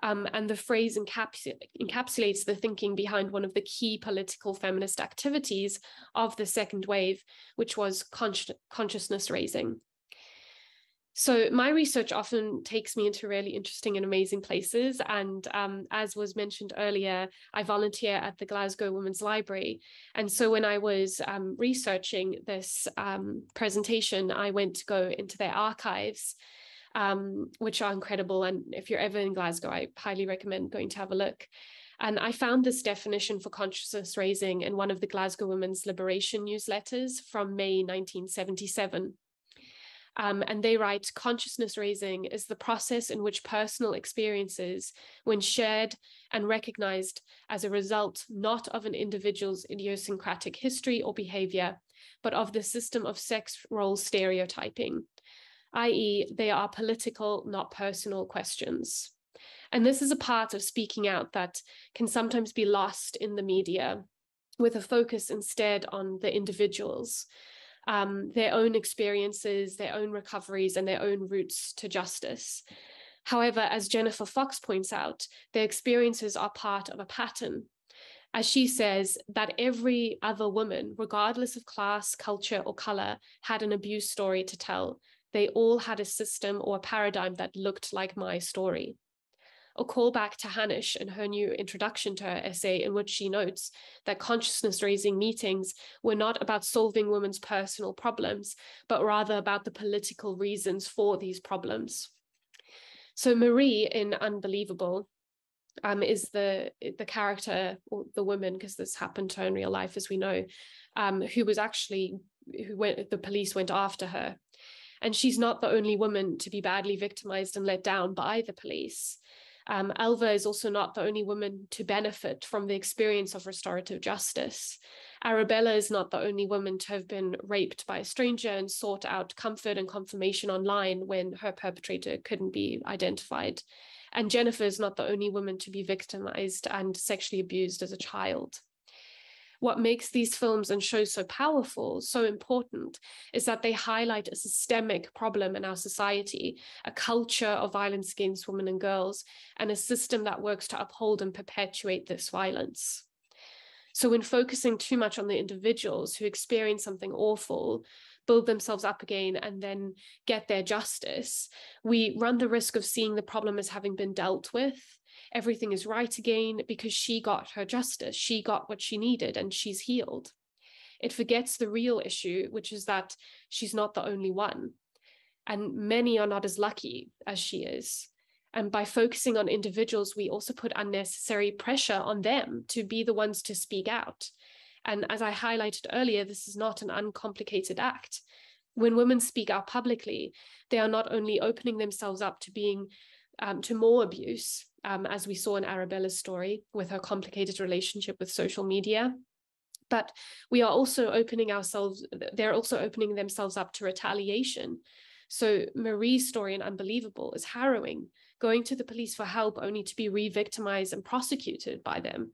And the phrase encapsulates the thinking behind one of the key political feminist activities of the second wave, which was consciousness raising. So my research often takes me into really interesting and amazing places. And as was mentioned earlier, I volunteer at the Glasgow Women's Library. And so when I was researching this presentation, I went to go into their archives, which are incredible. And if you're ever in Glasgow, I highly recommend going to have a look. And I found this definition for consciousness raising in one of the Glasgow Women's Liberation newsletters from May 1977. And they write, consciousness raising is the process in which personal experiences, when shared and recognized as a result not of an individual's idiosyncratic history or behavior, but of the system of sex role stereotyping, i.e., they are political, not personal questions. And this is a part of speaking out that can sometimes be lost in the media, with a focus instead on the individuals, their own experiences, their own recoveries, and their own routes to justice. However, as Jennifer Fox points out, their experiences are part of a pattern. As she says, that every other woman, regardless of class, culture, or color, had an abuse story to tell. They all had a system or a paradigm that looked like my story. A callback to Haddish and her new introduction to her essay, in which she notes that consciousness-raising meetings were not about solving women's personal problems, but rather about the political reasons for these problems. So Marie in Unbelievable is the character, or the woman, because this happened to her in real life, as we know, the police went after her. And she's not the only woman to be badly victimized and let down by the police. Elva is also not the only woman to benefit from the experience of restorative justice. Arabella is not the only woman to have been raped by a stranger and sought out comfort and confirmation online when her perpetrator couldn't be identified. And Jennifer is not the only woman to be victimized and sexually abused as a child. What makes these films and shows so powerful, so important, is that they highlight a systemic problem in our society, a culture of violence against women and girls, and a system that works to uphold and perpetuate this violence. So when focusing too much on the individuals who experience something awful, build themselves up again, and then get their justice, we run the risk of seeing the problem as having been dealt with. Everything is right again because she got her justice, she got what she needed, and she's healed. It forgets the real issue, which is that she's not the only one, and many are not as lucky as she is. And by focusing on individuals, we also put unnecessary pressure on them to be the ones to speak out. And as I highlighted earlier, this is not an uncomplicated act. When women speak out publicly, they are not only opening themselves up to being to more abuse, as we saw in Arabella's story with her complicated relationship with social media, but they're also opening themselves up to retaliation. So Marie's story in Unbelievable is harrowing, going to the police for help only to be re-victimized and prosecuted by them.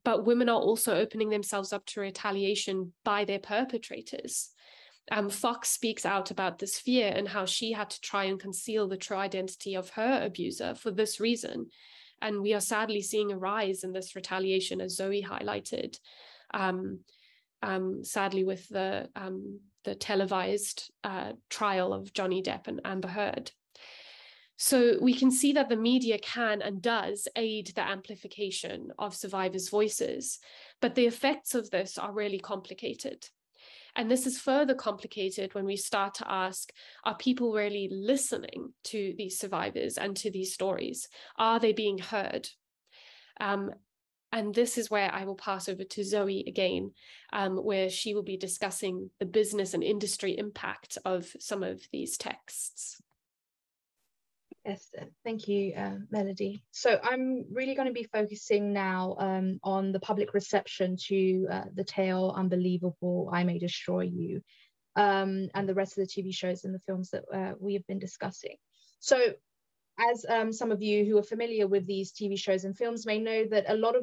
But women are also opening themselves up to retaliation by their perpetrators. Fox speaks out about this fear and how she had to try and conceal the true identity of her abuser for this reason. And we are sadly seeing a rise in this retaliation, as Zoe highlighted, sadly with the televised trial of Johnny Depp and Amber Heard. So we can see that the media can and does aid the amplification of survivors' voices, but the effects of this are really complicated. And this is further complicated when we start to ask, are people really listening to these survivors and to these stories? Are they being heard? And this is where I will pass over to Zoe again, where she will be discussing the business and industry impact of some of these texts.
Yes, thank you, Melody. So I'm really going to be focusing now on the public reception to The Tale, Unbelievable, I May Destroy You, and the rest of the TV shows and the films that we have been discussing. So as some of you who are familiar with these TV shows and films may know, that a lot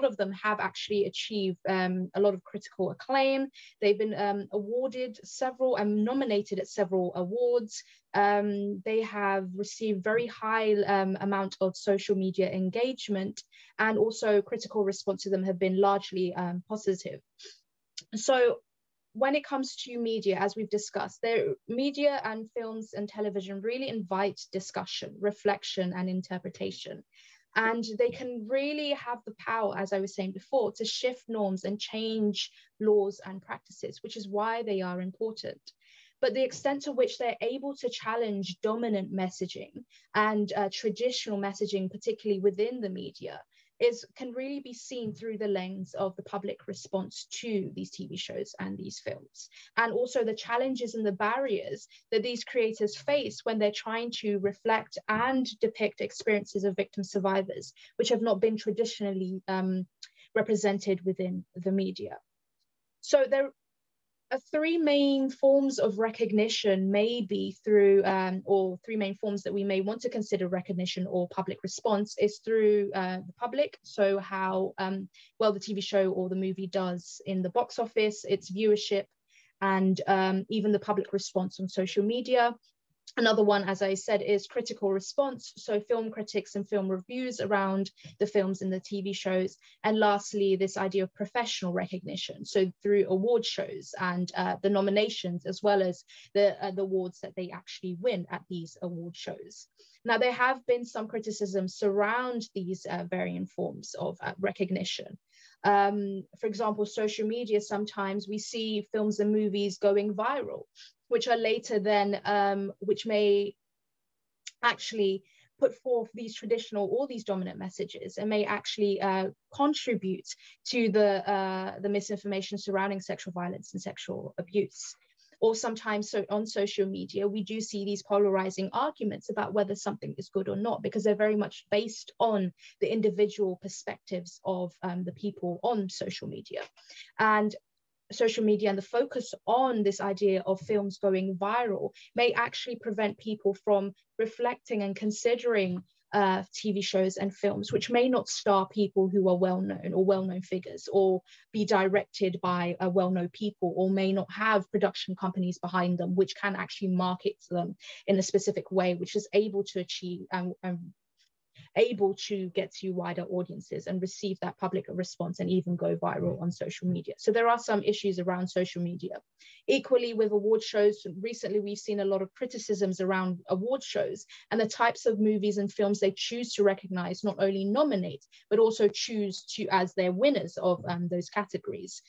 of them have actually achieved a lot of critical acclaim. They've been awarded several and nominated at several awards. They have received very high amount of social media engagement, and also critical response to them have been largely positive. So when it comes to media, as we've discussed, media and films and television really invite discussion, reflection, and interpretation. And they can really have the power, as I was saying before, to shift norms and change laws and practices, which is why they are important. But the extent to which they're able to challenge dominant messaging and traditional messaging, particularly within the media, can really be seen through the lens of the public response to these TV shows and these films, and also the challenges and the barriers that these creators face when they're trying to reflect and depict experiences of victim survivors, which have not been traditionally represented within the media. So there are three main forms of recognition, maybe through, or three main forms that we may want to consider recognition or public response is through the public. So how well the TV show or the movie does in the box office, its viewership, and even the public response on social media. Another one, as I said, is critical response. So film critics and film reviews around the films and the TV shows. And lastly, this idea of professional recognition. So through award shows and the nominations, as well as the awards that they actually win at these award shows. Now, there have been some criticisms surround these varying forms of recognition. For example, social media, sometimes we see films and movies going viral, which are later then, which may actually put forth these traditional or these dominant messages, and may actually contribute to the misinformation surrounding sexual violence and sexual abuse. Or sometimes on social media, we do see these polarizing arguments about whether something is good or not, because they're very much based on the individual perspectives of the people on social media. And social media and the focus on this idea of films going viral may actually prevent people from reflecting and considering TV shows and films which may not star people who are well-known or well-known figures, or be directed by well-known people, or may not have production companies behind them which can actually market them in a specific way, which is able to achieve able to get to wider audiences and receive that public response and even go viral on social media. So there are some issues around social media. Equally with award shows, recently we've seen a lot of criticisms around award shows and the types of movies and films they choose to recognize, not only nominate, but also choose to as their winners of those categories.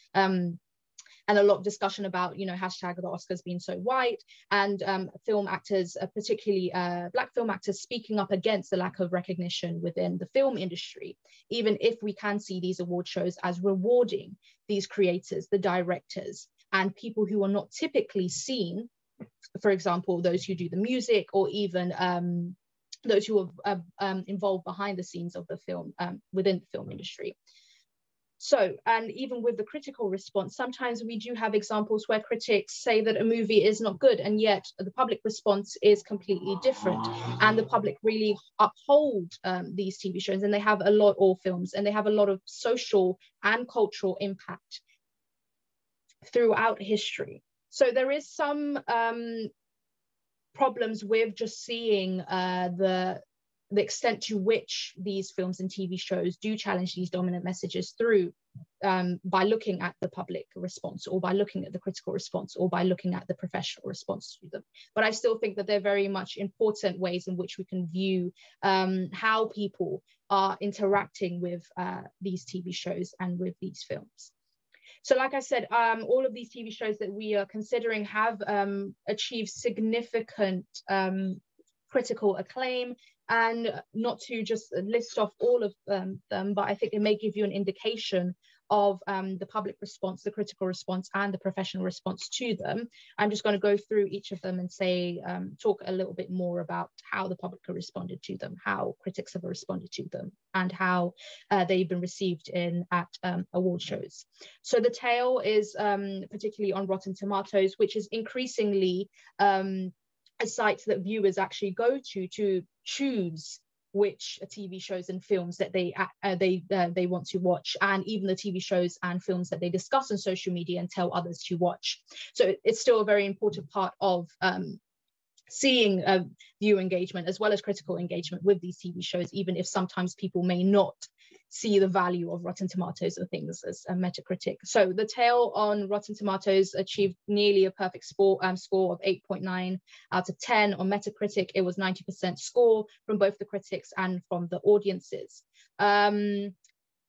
And a lot of discussion about, hashtag the Oscars being so white, and film actors, particularly Black film actors, speaking up against the lack of recognition within the film industry, even if we can see these award shows as rewarding these creators, the directors, and people who are not typically seen, for example, those who do the music, or even those who are involved behind the scenes of the film, within the film industry. So, and even with the critical response, sometimes we do have examples where critics say that a movie is not good, and yet the public response is completely different. And the public really uphold these TV shows, and they have a lot, or films, and they have a lot of social and cultural impact throughout history. So there is some problems with just seeing the extent to which these films and TV shows do challenge these dominant messages through by looking at the public response, or by looking at the critical response, or by looking at the professional response to them. But I still think that they're very much important ways in which we can view how people are interacting with these TV shows and with these films. So like I said, all of these TV shows that we are considering have achieved significant critical acclaim. And not to just list off all of them, but I think it may give you an indication of the public response, the critical response, and the professional response to them. I'm just going to go through each of them and say, talk a little bit more about how the public have responded to them, how critics have responded to them, and how they've been received at award shows. So The Tale is particularly on Rotten Tomatoes, which is increasingly a site that viewers actually go to choose which TV shows and films that they want to watch, and even the TV shows and films that they discuss on social media and tell others to watch. So it's still a very important part of seeing viewer engagement as well as critical engagement with these TV shows, even if sometimes people may not see the value of Rotten Tomatoes or things as a Metacritic. So The Tale on Rotten Tomatoes achieved nearly a perfect score of 8.9 out of 10. On Metacritic, it was 90% score from both the critics and from the audiences.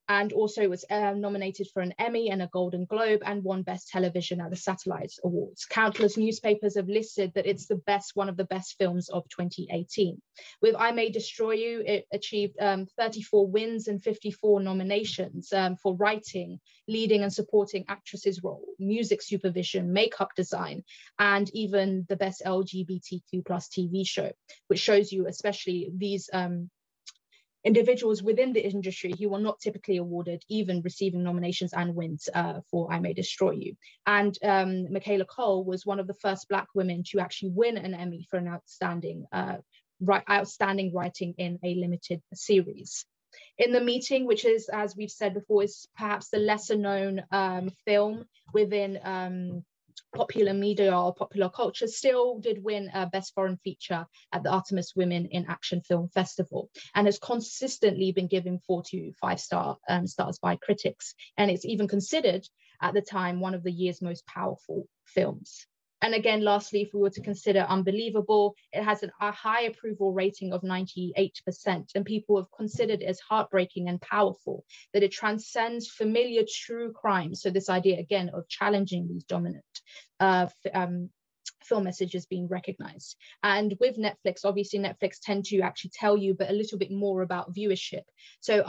And also was nominated for an Emmy and a Golden Globe and won Best Television at the Satellite Awards. Countless newspapers have listed that it's one of the best films of 2018. With I May Destroy You, it achieved 34 wins and 54 nominations for writing, leading and supporting actresses role, music supervision, makeup design, and even the Best LGBTQ+ TV show, which shows you especially these individuals within the industry who are not typically awarded, even receiving nominations and wins for I May Destroy You. And Michaela Coel was one of the first Black women to actually win an Emmy for an outstanding writing in a limited series. In The Meeting, which is, as we've said before, is perhaps the lesser known film within popular media or popular culture, still did win Best Foreign Feature at the Artemis Women in Action Film Festival, and has consistently been given 4 to 5 stars by critics. And it's even considered at the time one of the year's most powerful films. And again, lastly, if we were to consider Unbelievable, it has a high approval rating of 98%, and people have considered it as heartbreaking and powerful, that it transcends familiar true crime. So this idea, again, of challenging these dominant film messages being recognized. And with Netflix, obviously Netflix tend to actually tell you but a little bit more about viewership. So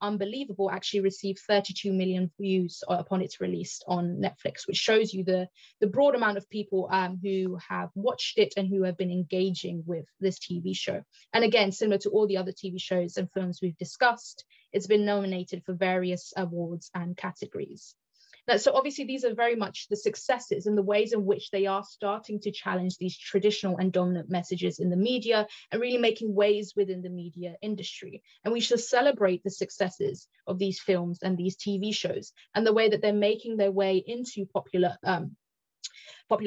Unbelievable actually received 32 million views upon its release on Netflix, which shows you the broad amount of people who have watched it and who have been engaging with this TV show. And again, similar to all the other TV shows and films we've discussed, it's been nominated for various awards and categories. Now, so obviously these are very much the successes and the ways in which they are starting to challenge these traditional and dominant messages in the media and really making waves within the media industry. And we should celebrate the successes of these films and these TV shows and the way that they're making their way into popular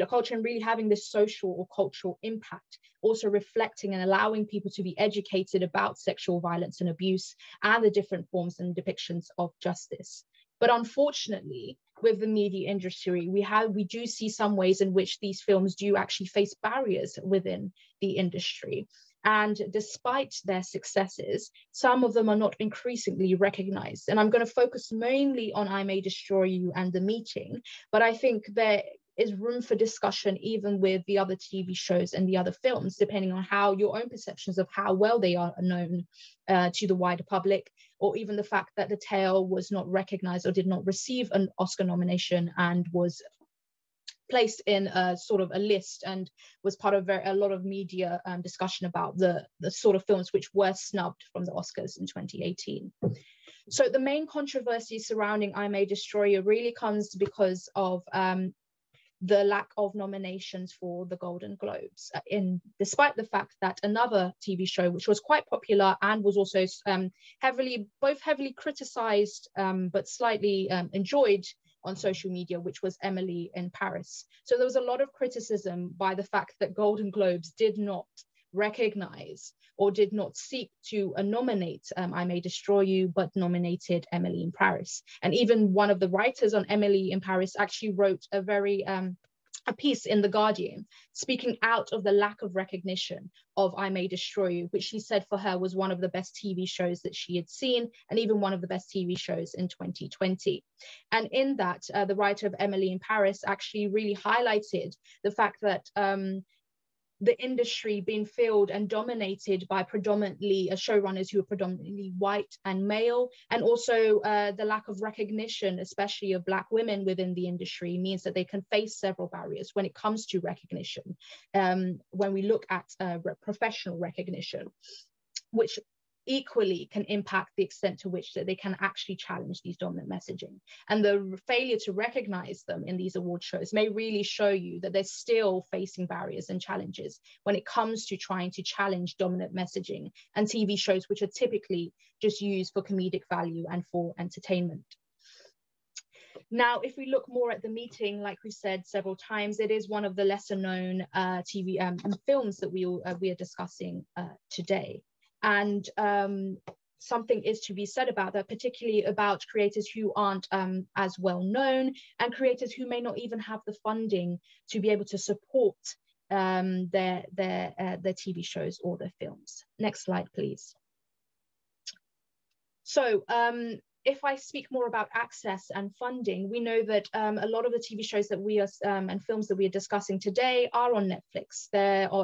culture and really having this social or cultural impact, also reflecting and allowing people to be educated about sexual violence and abuse and the different forms and depictions of justice. But unfortunately, with the media industry, we do see some ways in which these films do actually face barriers within the industry. And despite their successes, some of them are not increasingly recognized. And I'm going to focus mainly on I May Destroy You and The Meeting, but I think there is room for discussion even with the other TV shows and the other films, depending on how your own perceptions of how well they are known to the wider public, or even the fact that The Tale was not recognized or did not receive an Oscar nomination and was placed in a sort of a list and was part of a lot of media discussion about the sort of films which were snubbed from the Oscars in 2018. So the main controversy surrounding I May Destroy You really comes because of the lack of nominations for the Golden Globes, despite the fact that another TV show, which was quite popular and was also heavily criticized, but slightly enjoyed on social media, which was Emily in Paris. So there was a lot of criticism by the fact that Golden Globes did not recognize or did not seek to nominate I May Destroy You, but nominated Emily in Paris. And even one of the writers on Emily in Paris actually wrote a very a piece in The Guardian speaking out of the lack of recognition of I May Destroy You, which she said for her was one of the best TV shows that she had seen, and even one of the best TV shows in 2020. And in that, the writer of Emily in Paris actually really highlighted the fact that the industry being filled and dominated by predominantly showrunners who are predominantly white and male, and also the lack of recognition, especially of Black women within the industry, means that they can face several barriers when it comes to recognition. When we look at professional recognition, which equally can impact the extent to which that they can actually challenge these dominant messaging. And the failure to recognize them in these award shows may really show you that they're still facing barriers and challenges when it comes to trying to challenge dominant messaging and TV shows, which are typically just used for comedic value and for entertainment. Now, if we look more at the meeting, like we said several times, it is one of the lesser known TV and films that we are discussing today. And something is to be said about that, particularly about creators who aren't as well known, and creators who may not even have the funding to be able to support their TV shows or their films. Next slide, please. So if I speak more about access and funding, we know that a lot of the TV shows that we are and films that we are discussing today are on Netflix.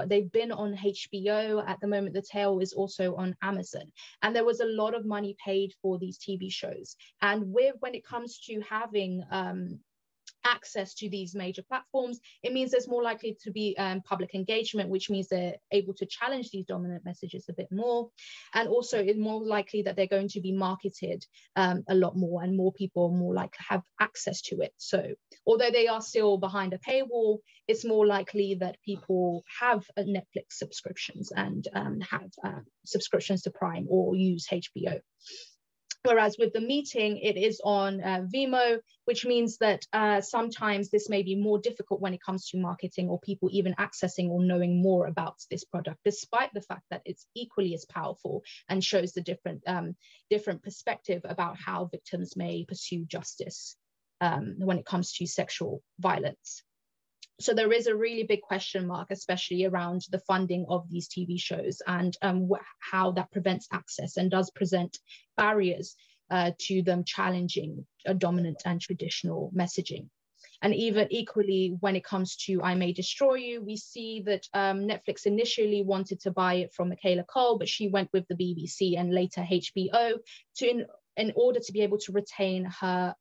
They've been on HBO. At the moment, The Tale is also on Amazon. And there was a lot of money paid for these TV shows. And when it comes to having access to these major platforms, it means there's more likely to be public engagement, which means they're able to challenge these dominant messages a bit more. And also it's more likely that they're going to be marketed a lot more, and more people are more likely to have access to it. So although they are still behind a paywall, it's more likely that people have Netflix subscriptions and have subscriptions to Prime or use HBO. Whereas with the meeting, it is on Vimeo, which means that sometimes this may be more difficult when it comes to marketing or people even accessing or knowing more about this product, despite the fact that it's equally as powerful and shows the different perspective about how victims may pursue justice when it comes to sexual violence. So there is a really big question mark, especially around the funding of these TV shows and how that prevents access and does present barriers to them challenging a dominant and traditional messaging. And even equally, when it comes to I May Destroy You, we see that Netflix initially wanted to buy it from Michaela Coel, but she went with the BBC and later HBO in order to be able to retain her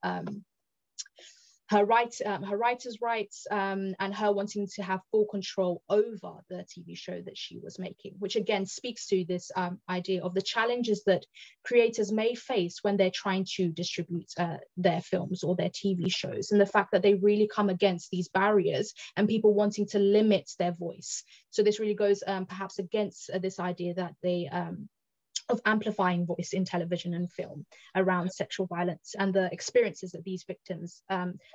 her writer's rights and her wanting to have full control over the TV show that she was making, which again speaks to this idea of the challenges that creators may face when they're trying to distribute their films or their TV shows, and the fact that they really come against these barriers and people wanting to limit their voice. So this really goes perhaps against this idea that they of amplifying voice in television and film around sexual violence and the experiences that these victims,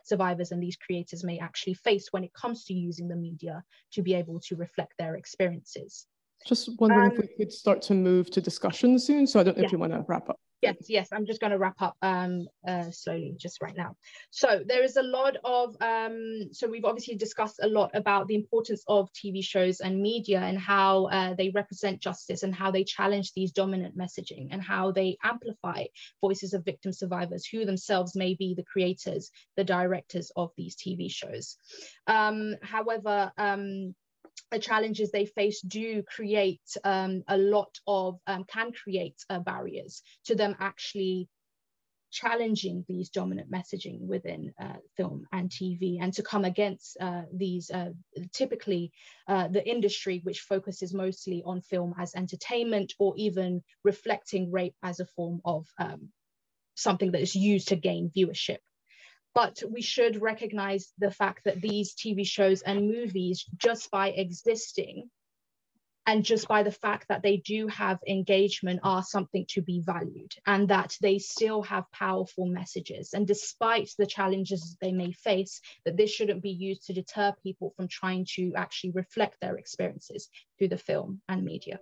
survivors and these creators may actually face when it comes to using the media to be able to reflect their experiences.
Just wondering if we could start to move to discussion soon. So I don't know if you want to wrap up.
Yes, I'm just going to wrap up slowly just right now. So there is a lot of, so we've obviously discussed a lot about the importance of TV shows and media and how they represent justice and how they challenge these dominant messaging and how they amplify voices of victim survivors who themselves may be the creators, the directors of these TV shows. However, the challenges they face do create a lot of, can create barriers to them actually challenging these dominant messaging within film and TV, and to come against these, typically the industry which focuses mostly on film as entertainment or even reflecting rape as a form of something that is used to gain viewership. But we should recognize the fact that these TV shows and movies, just by existing and just by the fact that they do have engagement, are something to be valued, and that they still have powerful messages. And despite the challenges they may face, that this shouldn't be used to deter people from trying to actually reflect their experiences through the film and media.